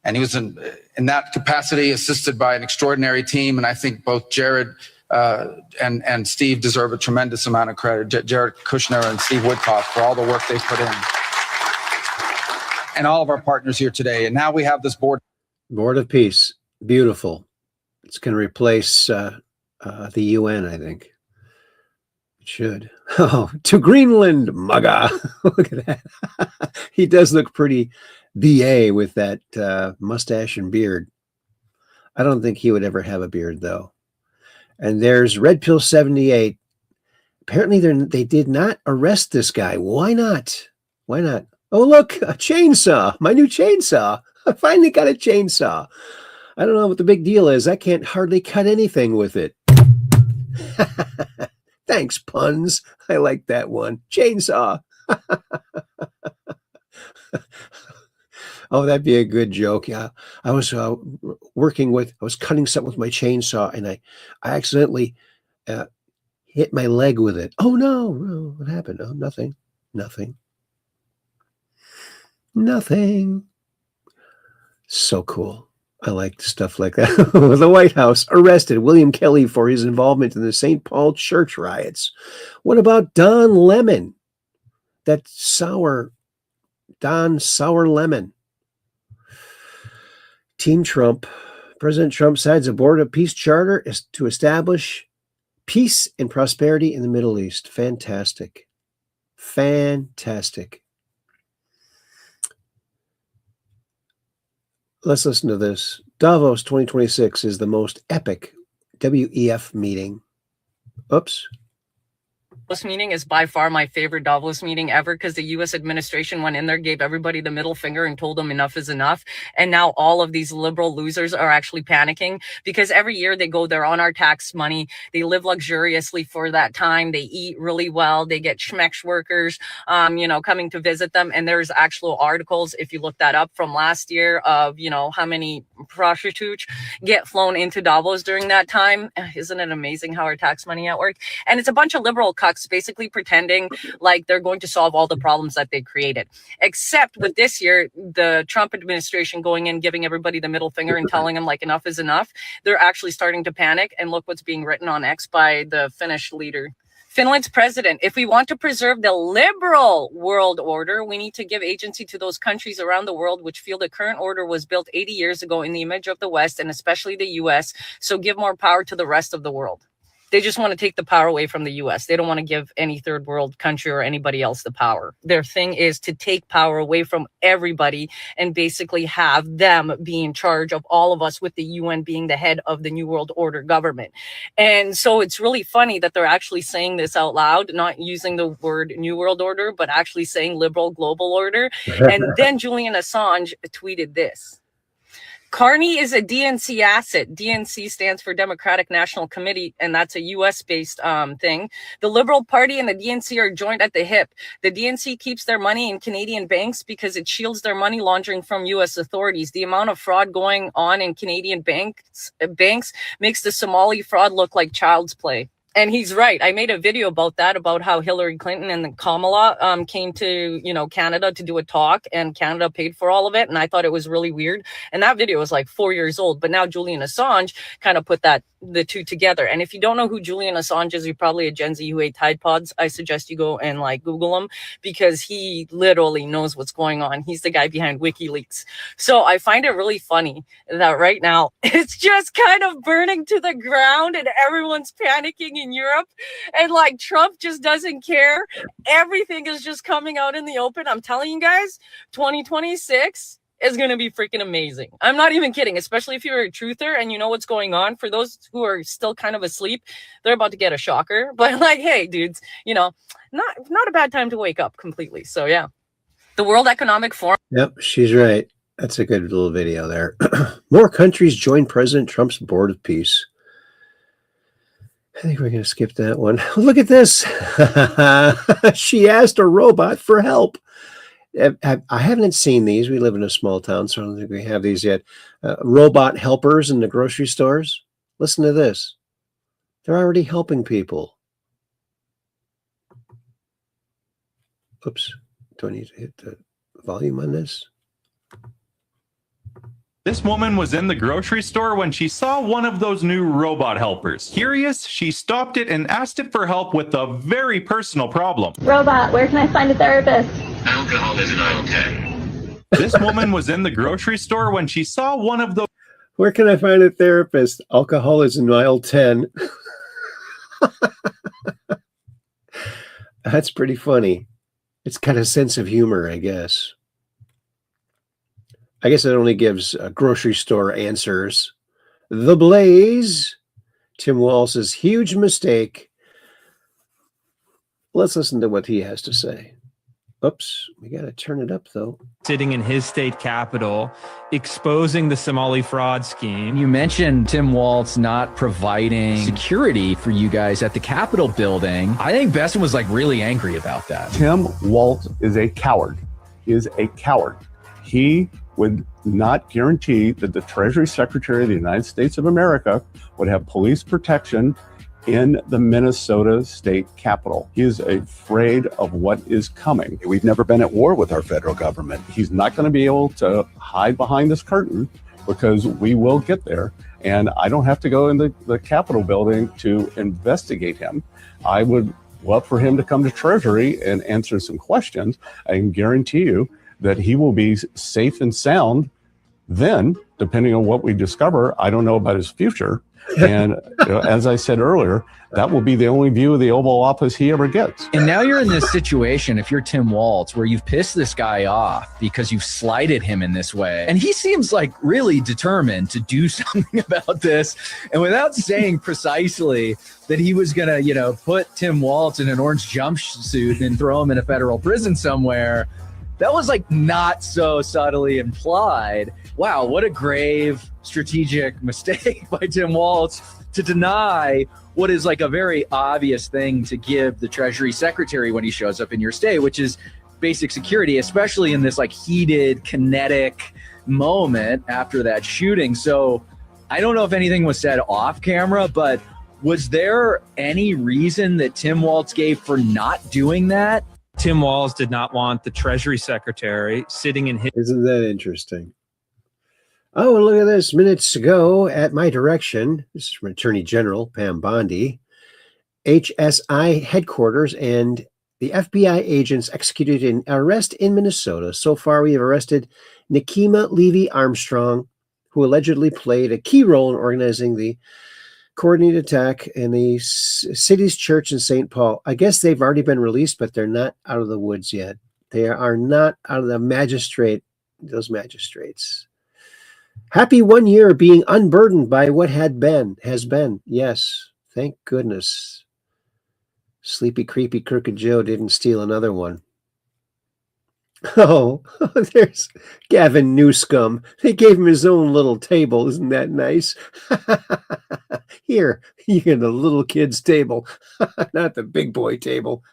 And he was in that capacity assisted by an extraordinary team. And I think both Jared and Steve deserve a tremendous amount of credit. Jared Kushner and Steve Woodcock for all the work they've put in. And all of our partners here today. And now we have this board. Board of Peace. Beautiful. It's going to replace the UN, I think. It should. Oh, to Greenland, MAGA. Look at that. He does look pretty BA with that mustache and beard. I don't think he would ever have a beard, though. And there's Red Pill 78. Apparently, they did not arrest this guy. Why not? Why not? Oh, look, a chainsaw. My new chainsaw. I finally got a chainsaw. I don't know what the big deal is. I can't hardly cut anything with it. Thanks, puns. I like that one. Chainsaw. Oh, that'd be a good joke. Yeah. I was I was cutting something with my chainsaw, and I accidentally hit my leg with it. Oh, no. What happened? Oh, nothing. Nothing. So cool. I like stuff like that. The White House arrested William Kelly for his involvement in the St. Paul church riots. What about Don Lemon? That Don Sour Lemon. Team Trump. President Trump signs a Board of Peace charter to establish peace and prosperity in the Middle East. Fantastic. Fantastic. Let's listen to this. Davos 2026 is the most epic WEF meeting. Oops. Davos meeting is by far my favorite Davos meeting ever because the U.S. administration went in there, gave everybody the middle finger and told them enough is enough. And now all of these liberal losers are actually panicking because every year they go there on our tax money. They live luxuriously for that time. They eat really well. They get schmeck workers, coming to visit them. And there's actual articles, if you look that up, from last year of, how many prostitutes get flown into Davos during that time. Isn't it amazing how our tax money at work? And it's a bunch of liberal cucks basically pretending like they're going to solve all the problems that they created. Except with this year, the Trump administration going in, giving everybody the middle finger and telling them like enough is enough. They're actually starting to panic. And look what's being written on X by the Finnish leader. Finland's president, if we want to preserve the liberal world order, we need to give agency to those countries around the world which feel the current order was built 80 years ago in the image of the West and especially the US. So give more power to the rest of the world. They just want to take the power away from the U.S. They don't want to give any third world country or anybody else the power. Their thing is to take power away from everybody and basically have them be in charge of all of us, with the UN being the head of the New World Order government. And so it's really funny that they're actually saying this out loud, not using the word New World Order, but actually saying liberal global order. And then Julian Assange tweeted this. Carney is a DNC asset. DNC stands for Democratic National Committee, and that's a U.S.-based thing. The Liberal Party and the DNC are joined at the hip. The DNC keeps their money in Canadian banks because it shields their money laundering from U.S. authorities. The amount of fraud going on in Canadian banks makes the Somali fraud look like child's play. And he's right. I made a video about that, about how Hillary Clinton and Kamala came to, Canada to do a talk, and Canada paid for all of it. And I thought it was really weird. And that video was like 4 years old. But now Julian Assange kind of put the two together. And if you don't know who Julian Assange is, you're probably a Gen Z who ate Tide Pods. I suggest you go and Google him, because he literally knows what's going on. He's the guy behind WikiLeaks. So I find it really funny that right now it's just kind of burning to the ground and everyone's panicking in Europe, and Trump just doesn't care. Everything is just coming out in the open. I'm telling you guys, 2026 is going to be freaking amazing. I'm not even kidding, especially if you're a truther and you know what's going on. For those who are still kind of asleep, they're about to get a shocker. But hey, dudes, not a bad time to wake up completely. So yeah, the World Economic Forum. Yep, she's right. That's a good little video there. More countries join President Trump's Board of Peace. I think we're going to skip that one. Look at this. She asked a robot for help. I haven't seen these. We live in a small town, so I don't think we have these yet. Robot helpers in the grocery stores. Listen to this. They're already helping people. Oops. Do I need to hit the volume on this? This woman was in the grocery store when she saw one of those new robot helpers. Curious, she stopped it and asked it for help with a very personal problem. Robot, where can I find a therapist? Alcohol is in aisle 10. This woman was in the grocery store when she saw one of those. Where can I find a therapist? Alcohol is in aisle 10. That's pretty funny. It's got a sense of humor, I guess. I guess it only gives grocery store answers. The Blaze, Tim Walz's huge mistake. Let's listen to what he has to say. Oops, we got to turn it up, though. Sitting in his state capital, exposing the Somali fraud scheme. You mentioned Tim Walz not providing security for you guys at the Capitol building. I think Besson was really angry about that. Tim Walz is a coward. He is a coward. He would not guarantee that the Treasury Secretary of the United States of America would have police protection in the Minnesota state capitol. He is afraid of what is coming. We've never been at war with our federal government. He's not going to be able to hide behind this curtain because we will get there. And I don't have to go in the Capitol building to investigate him. I would love for him to come to Treasury and answer some questions. I can guarantee you that he will be safe and sound then, depending on what we discover. I don't know about his future. And as I said earlier, that will be the only view of the Oval Office he ever gets. And now you're in this situation, if you're Tim Walz, where you've pissed this guy off because you've slighted him in this way. And he seems like really determined to do something about this. And without saying precisely that he was going to, put Tim Walz in an orange jumpsuit and throw him in a federal prison somewhere, that was like not so subtly implied. Wow, what a grave strategic mistake by Tim Walz to deny what is like a very obvious thing to give the Treasury Secretary when he shows up in your state, which is basic security, especially in this like heated, kinetic moment after that shooting. So I don't know if anything was said off camera, but was there any reason that Tim Walz gave for not doing that? Tim Walz did not want the Treasury Secretary sitting in his... Isn't that interesting? Oh, and look at this. Minutes ago, at my direction, this is from Attorney General Pam Bondi, HSI headquarters and the FBI agents executed an arrest in Minnesota. So far, we have arrested Nikema Levy-Armstrong, who allegedly played a key role in organizing the coordinated attack in the city's church in St. Paul. I guess they've already been released, but they're not out of the woods yet. They are not out of those magistrates. Happy 1 year being unburdened by what has been. Yes, thank goodness. Sleepy, creepy, crooked Joe didn't steal another one. Oh, there's Gavin Newscomb. They gave him his own little table. Isn't that nice? Here, you get the little kid's table, not the big boy table.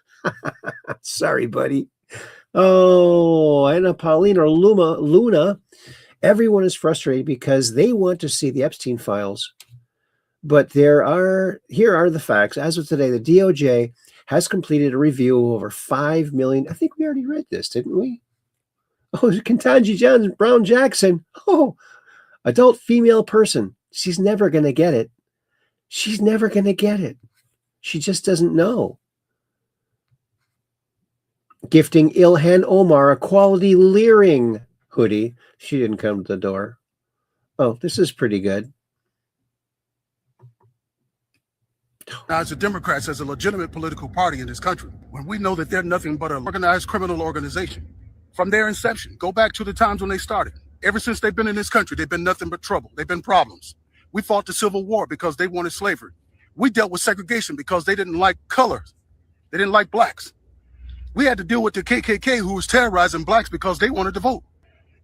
Sorry, buddy. Oh, and Paulina Luna. Everyone is frustrated because they want to see the Epstein files. But here are the facts. As of today, the DOJ has completed a review of over 5 million. I think we already read this, didn't we? Oh, Contagious Brown Jackson. Oh, adult female person. She's never going to get it. She's never going to get it. She just doesn't know. Gifting Ilhan Omar a quality Leering hoodie. She didn't come to the door. Oh, this is pretty good. Now, as the Democrats, as a legitimate political party in this country, when we know that they're nothing but an organized criminal organization from their inception, go back to the times when they started. Ever since they've been in this country, they've been nothing but trouble. They've been problems. We fought the Civil War because they wanted slavery. We dealt with segregation because they didn't like colors. They didn't like blacks. We had to deal with the KKK, who was terrorizing blacks because they wanted to vote.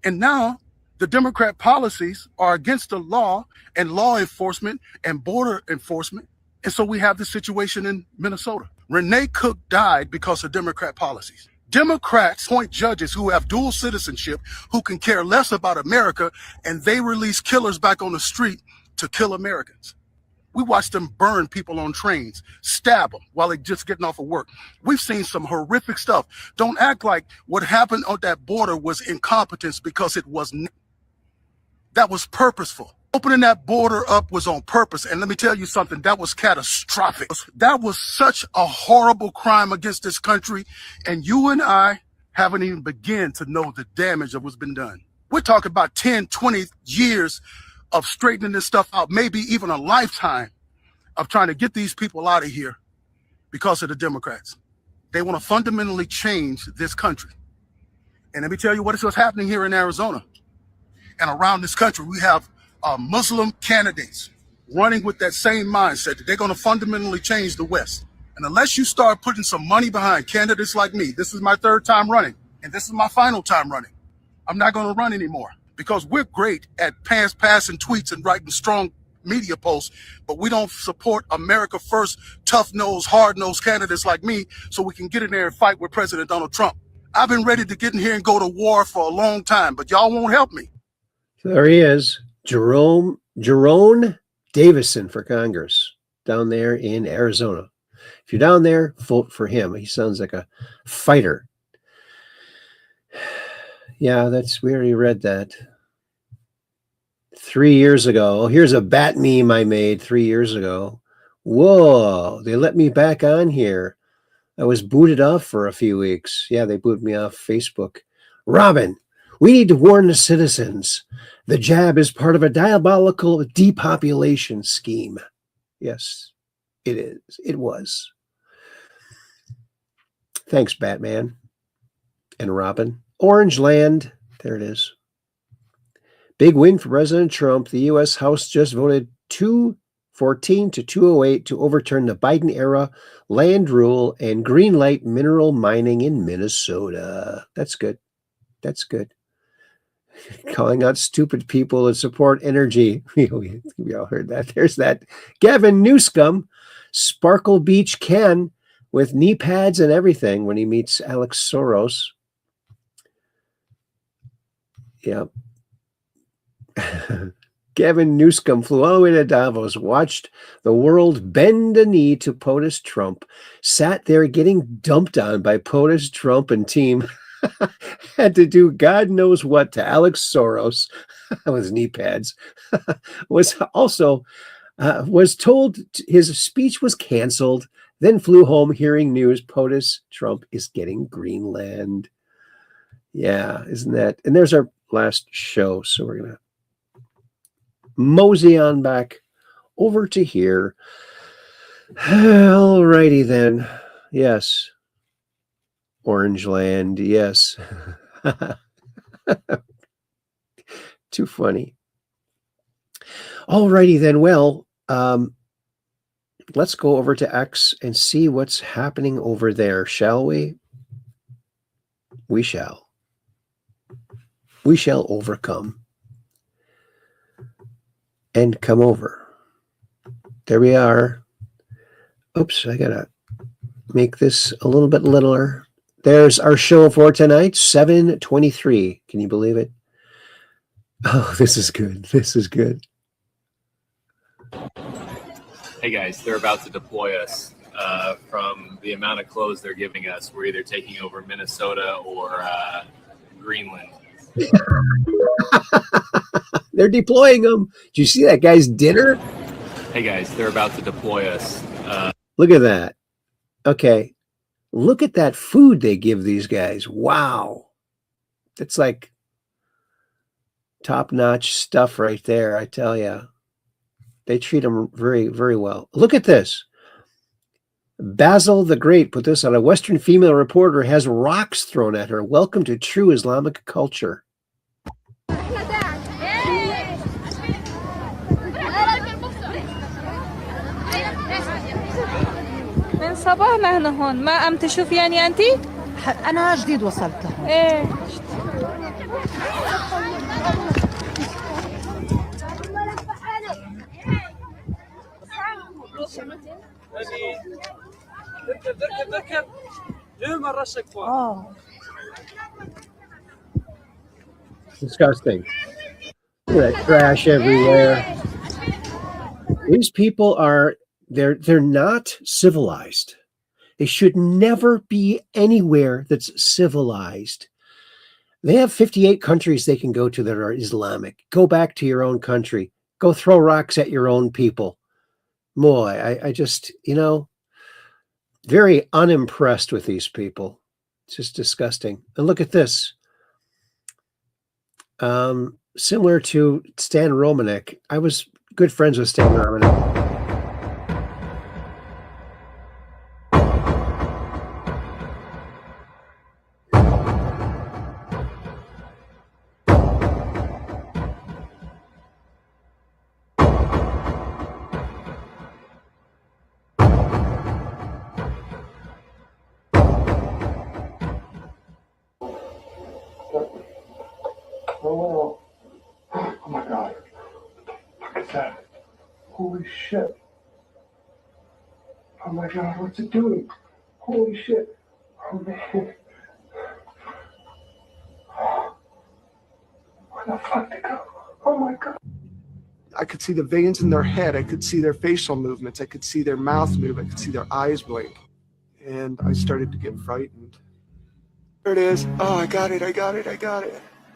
And now the Democrat policies are against the law and law enforcement and border enforcement. And so we have this situation in Minnesota. Renee Cook died because of Democrat policies. Democrats appoint judges who have dual citizenship, who can care less about America, and they release killers back on the street to kill Americans. We watch them burn people on trains, stab them while they're just getting off of work. We've seen some horrific stuff. Don't act like what happened on that border was incompetence, because it wasn't. That was purposeful. Opening that border up was on purpose. And let me tell you something, that was catastrophic. That was such a horrible crime against this country. And you and I haven't even begun to know the damage of what's been done. We're talking about 10, 20 years of straightening this stuff out, maybe even a lifetime of trying to get these people out of here because of the Democrats. They want to fundamentally change this country. And let me tell you what is what's happening here in Arizona and around this country. We have Muslim candidates running with that same mindset that they're going to fundamentally change the West. And unless you start putting some money behind candidates like me, this is my third time running, and this is my final time running. I'm not going to run anymore, because we're great at passing tweets and writing strong media posts, but we don't support America first, tough-nosed, hard-nosed candidates like me so we can get in there and fight with President Donald Trump. I've been ready to get in here and go to war for a long time, but y'all won't help me. There he is, Jerome Davison for Congress. down there in Arizona. If you're down there, vote for him. He sounds like a fighter. Yeah, we already read that. 3 years ago. Here's a bat meme I made 3 years ago. Whoa, they let me back on here. I was booted off for a few weeks. Yeah, they booted me off Facebook. Robin, we need to warn the citizens. The jab is part of a diabolical depopulation scheme. Yes, it is. It was. Thanks, Batman and Robin. Orange Land. There it is. Big win for President Trump. The U.S. House just voted 214 to 208 to overturn the Biden-era land rule and greenlight mineral mining in Minnesota. That's good. That's good. Calling out stupid people that support energy. We all heard that. There's that. Gavin Newsom, Sparkle Beach Ken, with knee pads and everything when he meets Alex Soros. Yeah. Gavin Newsom flew all the way to Davos, watched the world bend a knee to POTUS Trump, sat there getting dumped on by POTUS Trump and team, had to do God knows what to Alex Soros with knee pads, was told his speech was canceled, then flew home hearing news POTUS Trump is getting Greenland. Yeah, isn't that? And there's our last show, so we're going to mosey on back over to here. All righty then. Yes. Orange Land. Yes. Too funny. All righty then. Well, let's go over to X and see what's happening over there, shall we? We shall. We shall overcome. And come over. There we are. Oops, I gotta make this a little bit littler. There's our show for tonight, 7:23. Can you believe it? Oh, this is good. This is good. Hey guys, they're about to deploy us. From the amount of clothes they're giving us, we're either taking over Minnesota or Greenland. They're deploying them. Did you see that guy's dinner? Hey guys, they're about to deploy us. Look at that. Okay. Look at that food they give these guys. Wow. It's like top-notch stuff right there, I tell you. They treat them very, very well. Look at this. Basil the Great put this on. A Western female reporter has rocks thrown at her. Welcome to true Islamic culture. من صباح ما هنا هون ما قام تشوف يعني أنت؟ أنا جديد وصلت لهون. إيه. Disgusting. Look at that trash everywhere. These people are they're not civilized. They should never be anywhere that's civilized. They have 58 countries they can go to that are Islamic. Go back to your own country. Go throw rocks at your own people. Boy, I just, very unimpressed with these people. It's just disgusting. And look at this. Similar to Stan Romanek. I was good friends with Stan Romanek. Oh my God. Look at that. Holy shit. Oh my God, what's it doing? Holy shit. Oh man. Where the fuck did it go? Oh my God. I could see the veins in their head. I could see their facial movements. I could see their mouth move. I could see their eyes blink. And I started to get frightened. There it is. Oh, I got it.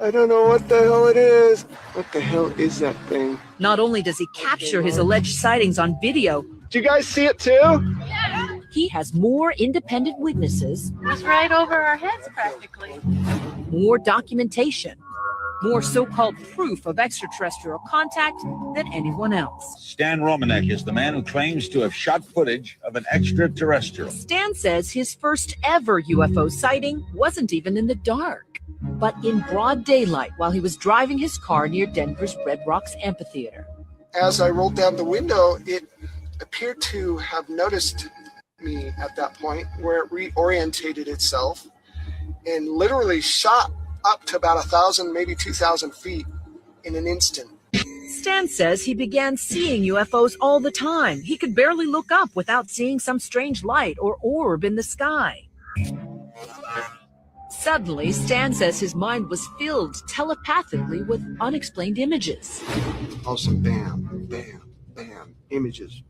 I don't know what the hell it is. What the hell is that thing? Not only does he capture his alleged sightings on video, do you guys see it too? He has more independent witnesses. It was right over our heads practically. More documentation, more so-called proof of extraterrestrial contact than anyone else. Stan Romanek is the man who claims to have shot footage of an extraterrestrial. Stan says his first ever UFO sighting wasn't even in the dark, but in broad daylight while he was driving his car near Denver's Red Rocks Amphitheater. As I rolled down the window, it appeared to have noticed me at that point, where it reorientated itself and literally shot up to about 1,000, maybe 2,000 feet in an instant. Stan says he began seeing UFOs all the time. He could barely look up without seeing some strange light or orb in the sky. Suddenly, Stan says his mind was filled telepathically with unexplained images. Also, bam, bam, bam, images,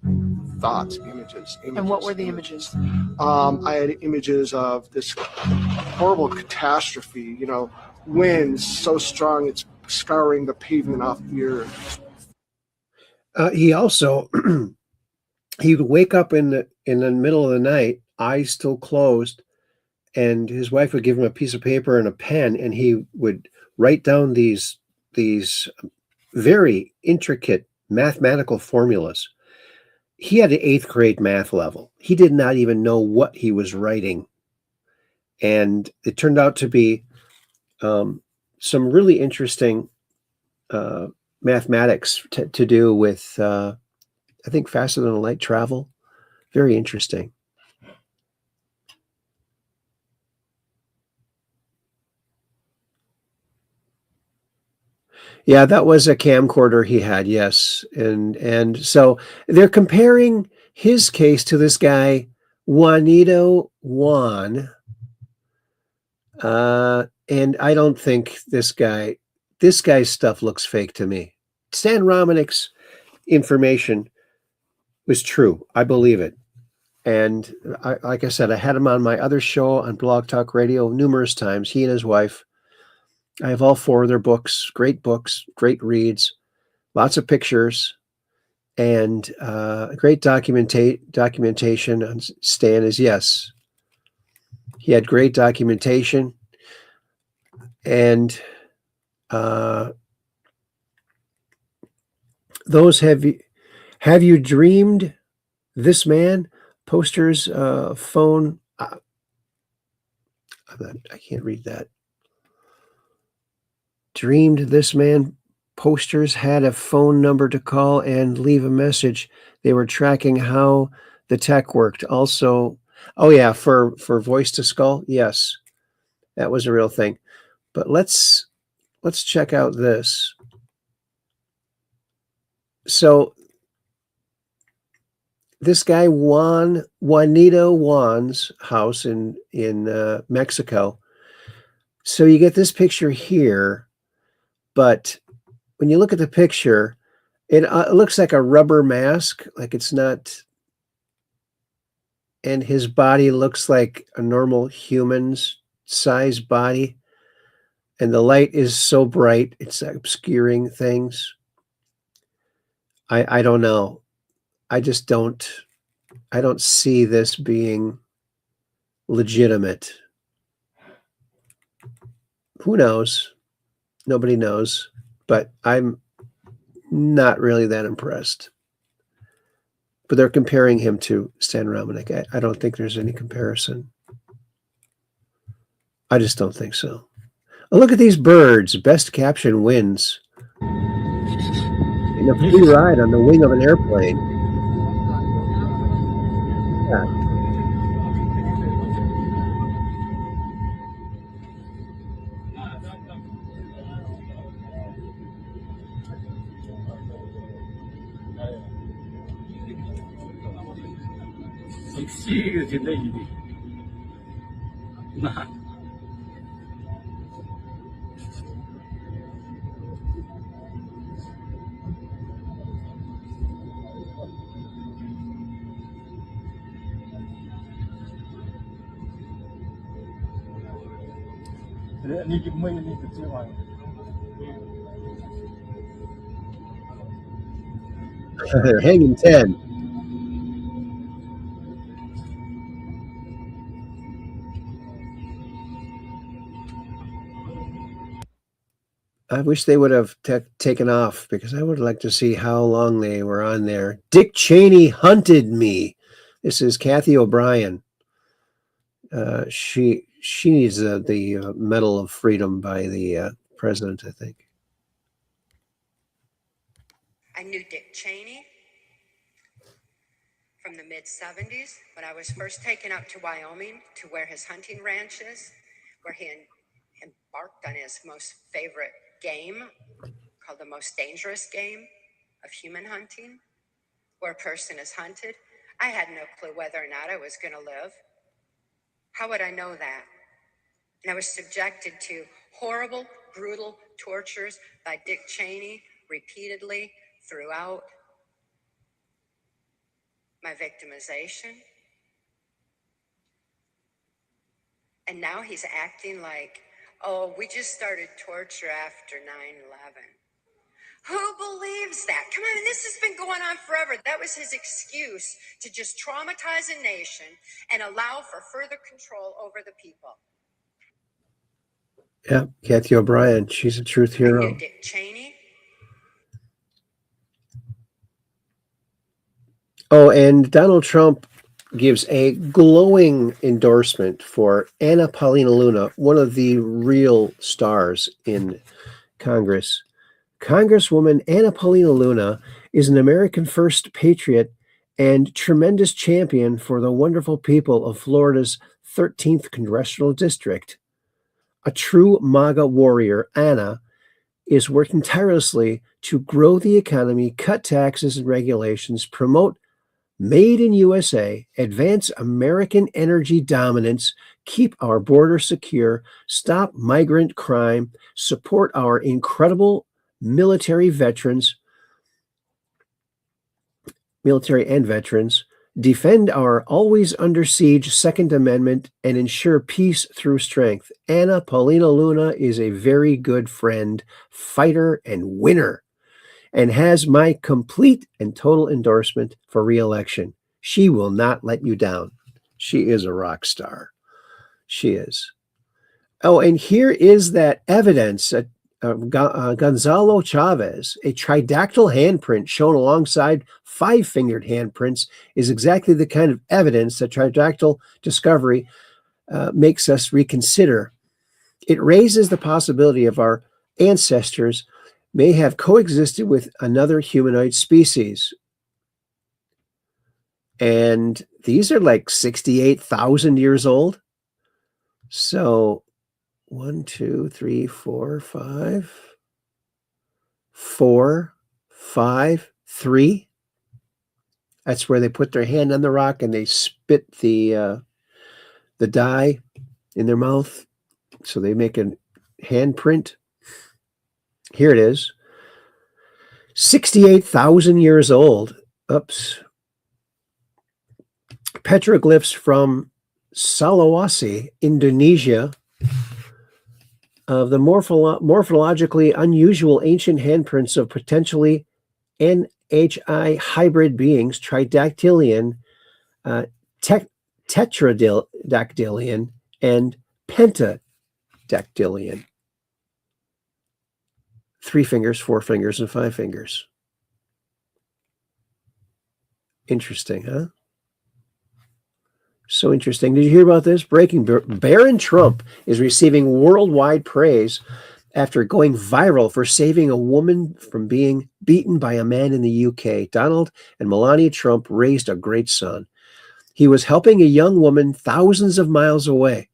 thoughts, images. And what were the images? I had images of this horrible catastrophe, you know, winds so strong it's scouring the pavement off the earth. He also, he would wake up in the middle of the night, eyes still closed, and his wife would give him a piece of paper and a pen, and he would write down these very intricate mathematical formulas. He had an 8th grade math level. He did not even know what he was writing. And it turned out to be some really interesting mathematics to do with, I think, faster than light travel. Very interesting. Yeah, that was a camcorder he had, yes. And so they're comparing his case to this guy, Juanito Juan. And I don't think this guy's stuff looks fake to me. Stan Romanek's information was true. I believe it. And like I said, I had him on my other show on Blog Talk Radio numerous times, he and his wife. I have all 4 of their books, great reads, lots of pictures, and great documentation on Stan is yes. He had great documentation, and those have you dreamed this man? Posters, phone. I can't read that. Dreamed this man posters had a phone number to call and leave a message. They were tracking how the tech worked. Also, oh yeah, for voice to skull. Yes, that was a real thing. But let's check out this. So this guy Juanito Juan's house in Mexico. So you get this picture here. But when you look at the picture, it looks like a rubber mask, like it's not. And his body looks like a normal human's size body. And the light is so bright, it's obscuring things. I don't know. I don't see this being legitimate. Who knows? Nobody knows, but I'm not really that impressed. But they're comparing him to Stan Romanek. I don't think there's any comparison. I just don't think so. Oh, look at these birds. Best caption wins. In a free ride on the wing of an airplane. Yeah. They're hanging 10. I wish they would have taken off because I would like to see how long they were on there. Dick Cheney hunted me. This is Kathy O'Brien. She needs the Medal of Freedom by the president, I think. I knew Dick Cheney from the mid-'70s when I was first taken up to Wyoming to where his hunting ranch is, where he embarked on his most favorite game called the most dangerous game of human hunting, where a person is hunted. I had no clue whether or not I was going to live. How would I know that? And I was subjected to horrible, brutal tortures by Dick Cheney repeatedly throughout my victimization. And now he's acting like, oh, we just started torture after 9/11. Who believes that? Come on, this has been going on forever. That was his excuse to just traumatize a nation and allow for further control over the people. Yeah, Kathy O'Brien. She's a truth hero. Dick Cheney. Oh, and Donald Trump gives a glowing endorsement for Anna Paulina Luna, one of the real stars in Congress. Congresswoman Anna Paulina Luna is an American first patriot and tremendous champion for the wonderful people of Florida's 13th Congressional District. A true MAGA warrior, Anna is working tirelessly to grow the economy, cut taxes and regulations, promote Made in USA, advance American energy dominance, keep our border secure, stop migrant crime, support our incredible military and veterans, defend our always under siege Second Amendment, and ensure peace through strength. Anna Paulina Luna is a very good friend, fighter, and winner, and has my complete and total endorsement for re-election. She will not let you down. She is a rock star. She is. Oh, and here is that evidence. Gonzalo Chavez, a tridactyl handprint shown alongside five-fingered handprints, is exactly the kind of evidence that tridactyl discovery makes us reconsider. It raises the possibility of our ancestors may have coexisted with another humanoid species. And these are like 68,000 years old. So 1, 2, 3, 4, 5, 4, 5, 3. That's where they put their hand on the rock and they spit the dye in their mouth. So they make a handprint. Here it is. 68,000 years old. Oops. Petroglyphs from Sulawesi, Indonesia, of the morphologically unusual ancient handprints of potentially NHI hybrid beings, tridactylian, tetradactylian, and pentadactylian. 3 fingers, 4 fingers, and 5 fingers. Interesting, huh? So interesting. Did you hear about this? Breaking. Barron Trump is receiving worldwide praise after going viral for saving a woman from being beaten by a man in the UK. Donald and Melania Trump raised a great son. He was helping a young woman thousands of miles away.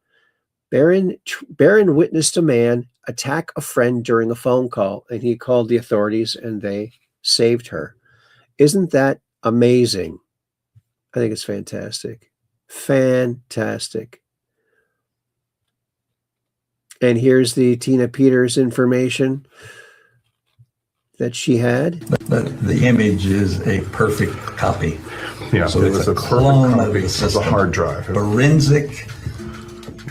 Barron witnessed a man attack a friend during a phone call, and he called the authorities, and they saved her. Isn't that amazing? I think it's fantastic. Fantastic. And here's the Tina Peters information that she had. The image is a perfect copy. Yeah, so it was a clone perfect copy of the of a hard drive. Forensic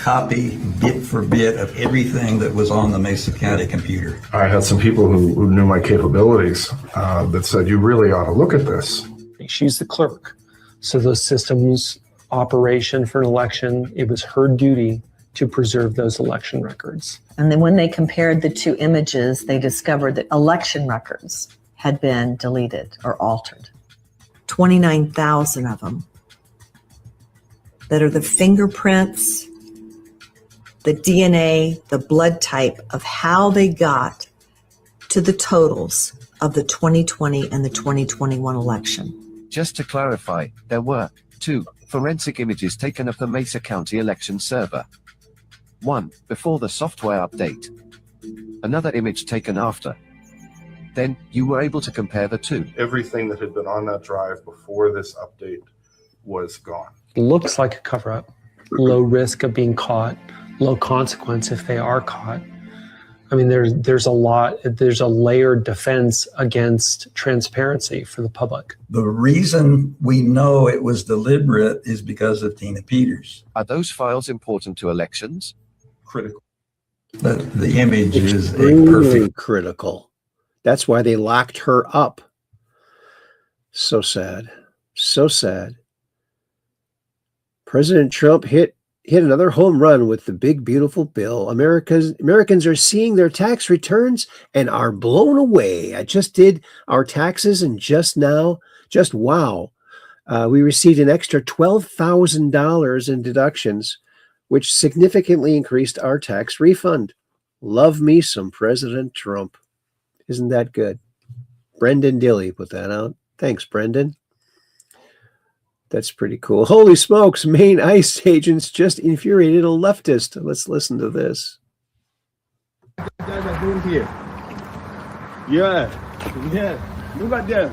copy, bit for bit, of everything that was on the Mesa County computer. I had some people who knew my capabilities that said, you really ought to look at this. She's the clerk. So the system's operation for an election, it was her duty to preserve those election records. And then when they compared the two images, they discovered that election records had been deleted or altered. 29,000 of them that are the fingerprints, the DNA, the blood type of how they got to the totals of the 2020 and the 2021 election. Just to clarify, there were 2 forensic images taken of the Mesa County election server. One before the software update. Another image taken after. Then you were able to compare the two. Everything that had been on that drive before this update was gone. Looks like a cover-up. Low risk of being caught, low consequence if they are caught. I mean, there's a layered defense against transparency for the public. The reason we know it was deliberate is because of Tina Peters. Are those files important to elections? Critical. The image is a Extremely perfect. critical. That's why they locked her up. So sad. So sad. President Trump hit another home run with the big, beautiful bill. Americans are seeing their tax returns and are blown away. I just did our taxes, and just wow. We received an extra $12,000 in deductions, which significantly increased our tax refund. Love me some President Trump. Isn't that good? Brendan Dilly put that out. Thanks, Brendan. That's pretty cool. Holy smokes, Maine ICE agents just infuriated a leftist. Let's listen to this. What you guys are doing here? Yeah. Look at them.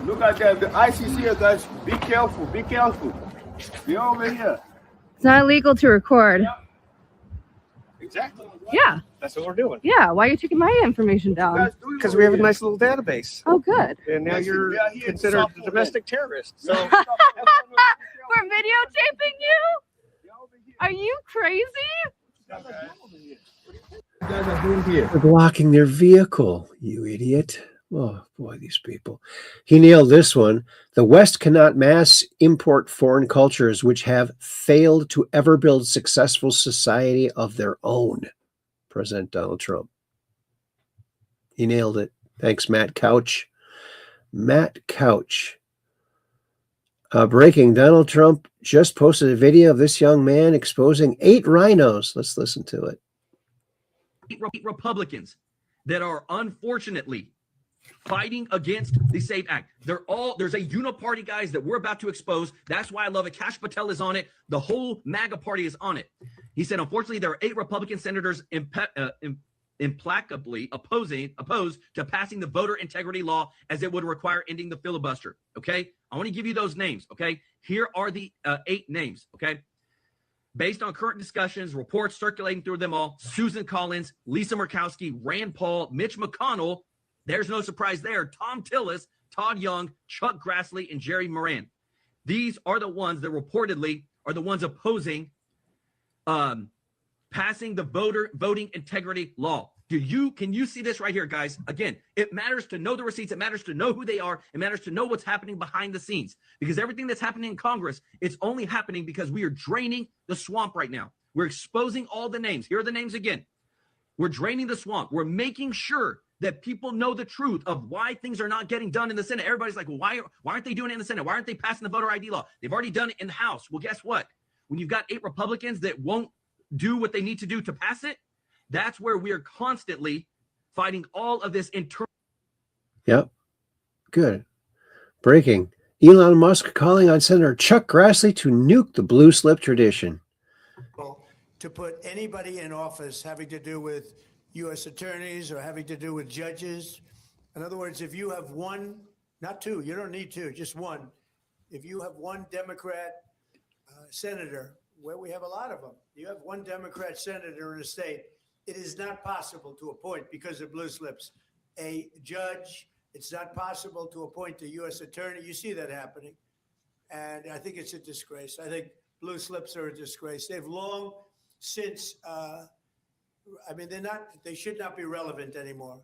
Look at them. The ICE is here, guys. Be careful. Be careful. Be over here. It's not illegal to record. Yeah. Exactly. Yeah. That's what we're doing. Yeah. Why are you taking my information down? Because we have a nice little database. Oh, good. And now you're considered a domestic terrorist. So We're videotaping you? Are you crazy? what you guys are doing here? They're blocking their vehicle, you idiot. Oh, boy, these people. He nailed this one. The West cannot mass import foreign cultures which have failed to ever build successful society of their own. President Donald Trump. He nailed it. Thanks, Matt Couch. Matt Couch. Breaking, Donald Trump just posted a video of this young man exposing 8 rhinos. Let's listen to it. 8 Republicans that are unfortunately fighting against the SAFE Act. There's a uniparty, guys, that we're about to expose. That's why I love it. Kash Patel is on it. The whole MAGA party is on it. He said, unfortunately, there are 8 Republican senators implacably opposed to passing the voter integrity law as it would require ending the filibuster. Okay, I want to give you those names. Okay, here are the 8 names. Okay, based on current discussions, reports circulating through them all: Susan Collins, Lisa Murkowski, Rand Paul, Mitch McConnell. There's no surprise there. Tom Tillis, Todd Young, Chuck Grassley, and Jerry Moran. These are the ones that reportedly are the ones opposing passing the voting integrity law. Can you see this right here, guys? Again, it matters to know the receipts. It matters to know who they are. It matters to know what's happening behind the scenes, because everything that's happening in Congress, it's only happening because we are draining the swamp right now. We're exposing all the names. Here are the names again. We're draining the swamp. We're making sure that people know the truth of why things are not getting done in the Senate. Everybody's like, well, why aren't they doing it in the Senate? Why aren't they passing the voter ID law? They've already done it in the House. Well, guess what? When you've got 8 Republicans that won't do what they need to do to pass it, that's where we are constantly fighting all of this internal. Yep. Good. Breaking. Elon Musk calling on Senator Chuck Grassley to nuke the blue slip tradition. To put anybody in office having to do with U.S. attorneys or having to do with judges. In other words, if you have one, not 2, you don't need 2, just 1. If you have one Democrat senator, where we have a lot of them, you have one Democrat senator in a state, it is not possible to appoint, because of blue slips, a judge. It's not possible to appoint a U.S. attorney. You see that happening. And I think it's a disgrace. I think blue slips are a disgrace. They've long since, they should not be relevant anymore.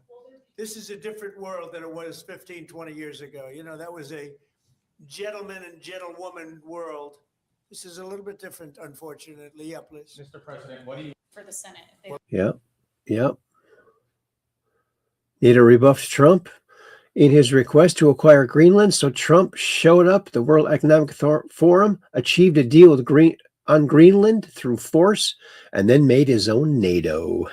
This is a different world than it was 15, 20 years ago. That was a gentleman and gentlewoman world. This is a little bit different, unfortunately. Yeah, please. Mr. President, what do you... For the Senate. Yep. Need a rebuff to Trump in his request to acquire Greenland. So Trump showed up. The World Economic Forum achieved a deal with on Greenland through force, and then made his own NATO.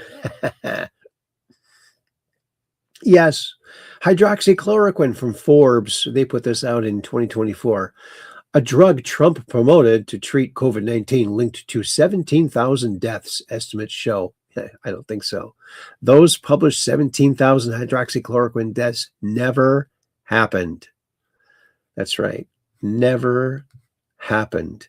Yes, hydroxychloroquine from Forbes. They put this out in 2024. A drug Trump promoted to treat COVID-19 linked to 17,000 deaths, estimates show. I don't think so. Those published 17,000 hydroxychloroquine deaths never happened. That's right. Never happened.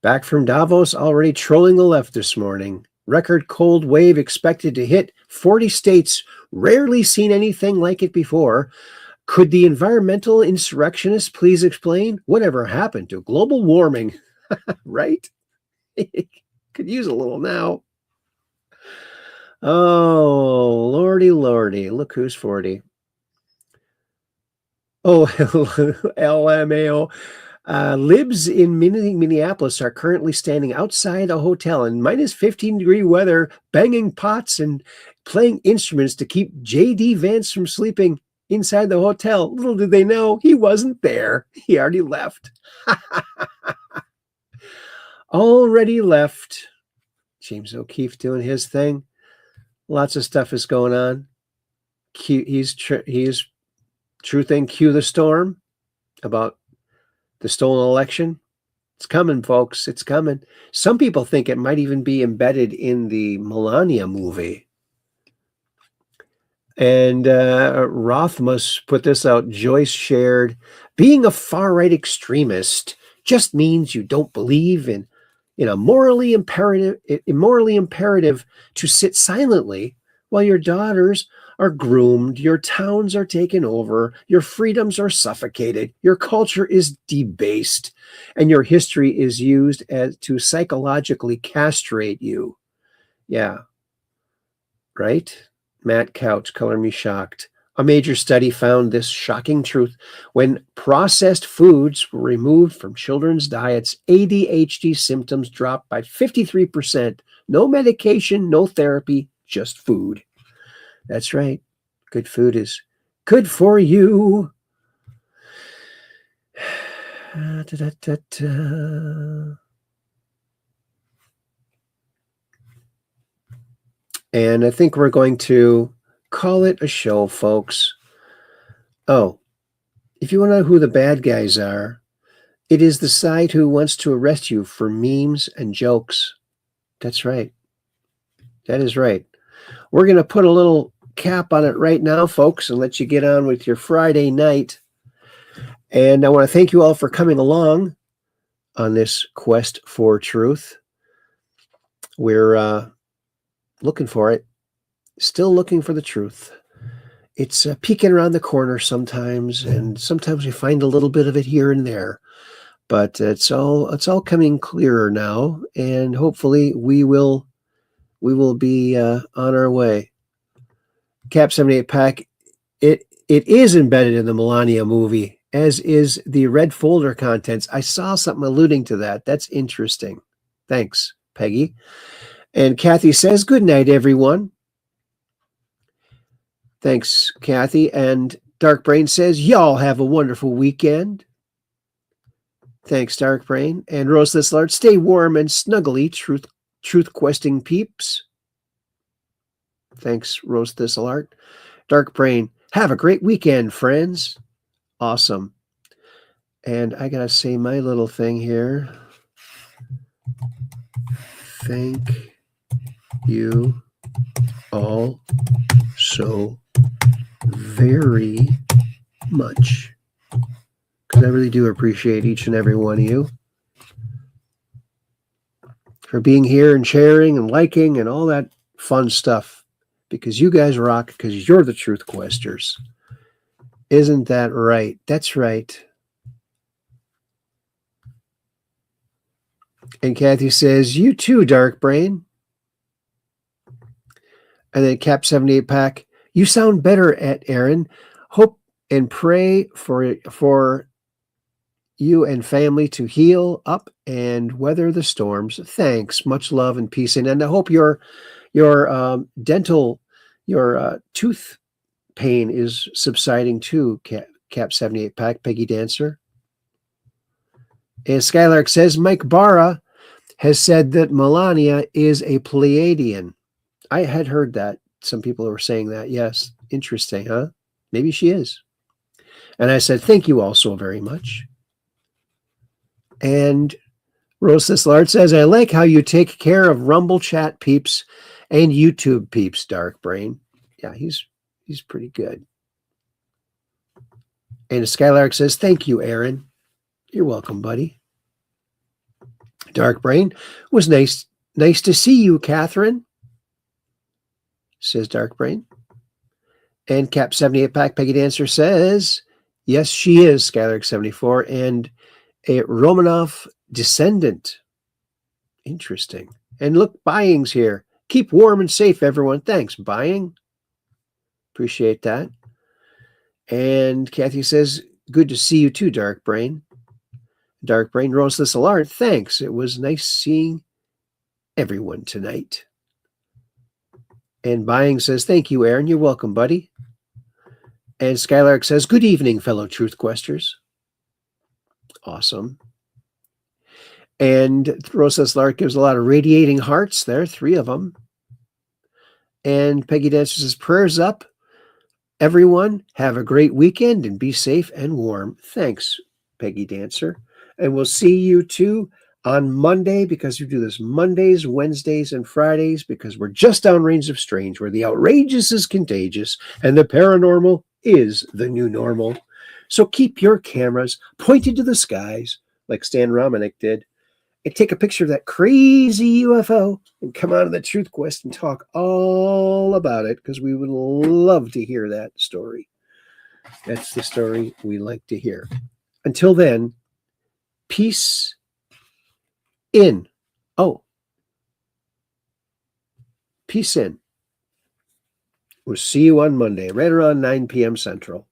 Back from Davos, already trolling the left this morning. Record cold wave expected to hit 40 states. Rarely seen anything like it before. Could the environmental insurrectionists please explain whatever happened to global warming? Right? Could use a little now. Oh, lordy, lordy. Look who's 40. Oh, LMAO. Libs in Minneapolis are currently standing outside a hotel in minus 15-degree weather, banging pots and playing instruments to keep J.D. Vance from sleeping inside the hotel. Little did they know he wasn't there. He already left. Already left. James O'Keefe doing his thing. Lots of stuff is going on. He's truthing Q the Storm about the stolen election. It's coming, folks. It's coming. Some people think it might even be embedded in the Melania movie. And Rothmus put this out. Joyce shared, being a far-right extremist just means you don't believe in immorally imperative to sit silently while your daughters are groomed, your towns are taken over, your freedoms are suffocated, your culture is debased, and your history is used to psychologically castrate you. Yeah. Right? Matt Couch, color me shocked. A major study found this shocking truth. When processed foods were removed from children's diets, ADHD symptoms dropped by 53%. No medication, no therapy, just food. That's right. Good food is good for you. And I think we're going to call it a show, folks. Oh, if you want to know who the bad guys are, it is the side who wants to arrest you for memes and jokes. That's right. That is right. We're going to put a little cap on it right now, folks, and let you get on with your Friday night. And I want to thank you all for coming along on this quest for truth. We're looking for it. Still looking for the truth. It's peeking around the corner sometimes, and sometimes we find a little bit of it here and there. But it's all coming clearer now, and hopefully we will be on our way. Cap 78 Pack, it is embedded in the Melania movie, as is the red folder contents. I saw something alluding to that. That's interesting. Thanks, Peggy. And Kathy says, good night, everyone. Thanks, Kathy. And Dark Brain says, y'all have a wonderful weekend. Thanks, Dark Brain. And Rose This Alert, stay warm and snuggly, truth questing peeps. Thanks, Rose This Alert. Dark Brain, have a great weekend, friends. Awesome. And I got to say my little thing here. Thank you all so very much, because I really do appreciate each and every one of you for being here and sharing and liking and all that fun stuff, because you guys rock, because you're the truth questers. Isn't that right? That's right. And Kathy says, you too, Dark Brain. And then Cap 78 Pack, you sound better at Aaron. Hope and pray for you and family to heal up and weather the storms. Thanks. Much love and peace. And I hope your dental, your tooth pain is subsiding too, Cap 78 Pack, Peggy Dancer. And Skylark says, Mike Barra has said that Melania is a Pleiadian. I had heard that. Some people were saying that. Yes. Interesting, huh? Maybe she is. And I said, thank you all so very much. And Rose Lard says, I like how you take care of Rumble chat peeps and YouTube peeps, Dark Brain. Yeah, he's pretty good. And Skylark says, thank you, Aaron. You're welcome, buddy. Dark Brain, was nice to see you, Catherine, says Dark Brain. And Cap 78 Pack Peggy Dancer says, yes, she is, Skylark 74, and a Romanov descendant. Interesting. And look, Buying's here. Keep warm and safe, everyone. Thanks, Buying. Appreciate that. And Kathy says, good to see you too, Dark Brain. Dark Brain, Roseless Alert, thanks. It was nice seeing everyone tonight. And Buying says, thank you, Aaron. You're welcome, buddy. And Skylark says, good evening, fellow Truth Questers. Awesome. And Roseless Lark gives a lot of radiating hearts there, 3 of them. And Peggy Dancer says, prayers up. Everyone, have a great weekend and be safe and warm. Thanks, Peggy Dancer. And we'll see you too on Monday, because we do this Mondays, Wednesdays, and Fridays, because we're just downrange of strange, where the outrageous is contagious and the paranormal is the new normal. So keep your cameras pointed to the skies like Stan Romanek did, and take a picture of that crazy UFO and come out of the Truth Quest and talk all about it, because we would love to hear that story. That's the story we like to hear. Until then, peace in. Oh, peace in. We'll see you on Monday, right around 9 p.m. Central.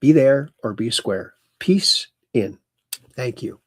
Be there or be square. Peace in. Thank you.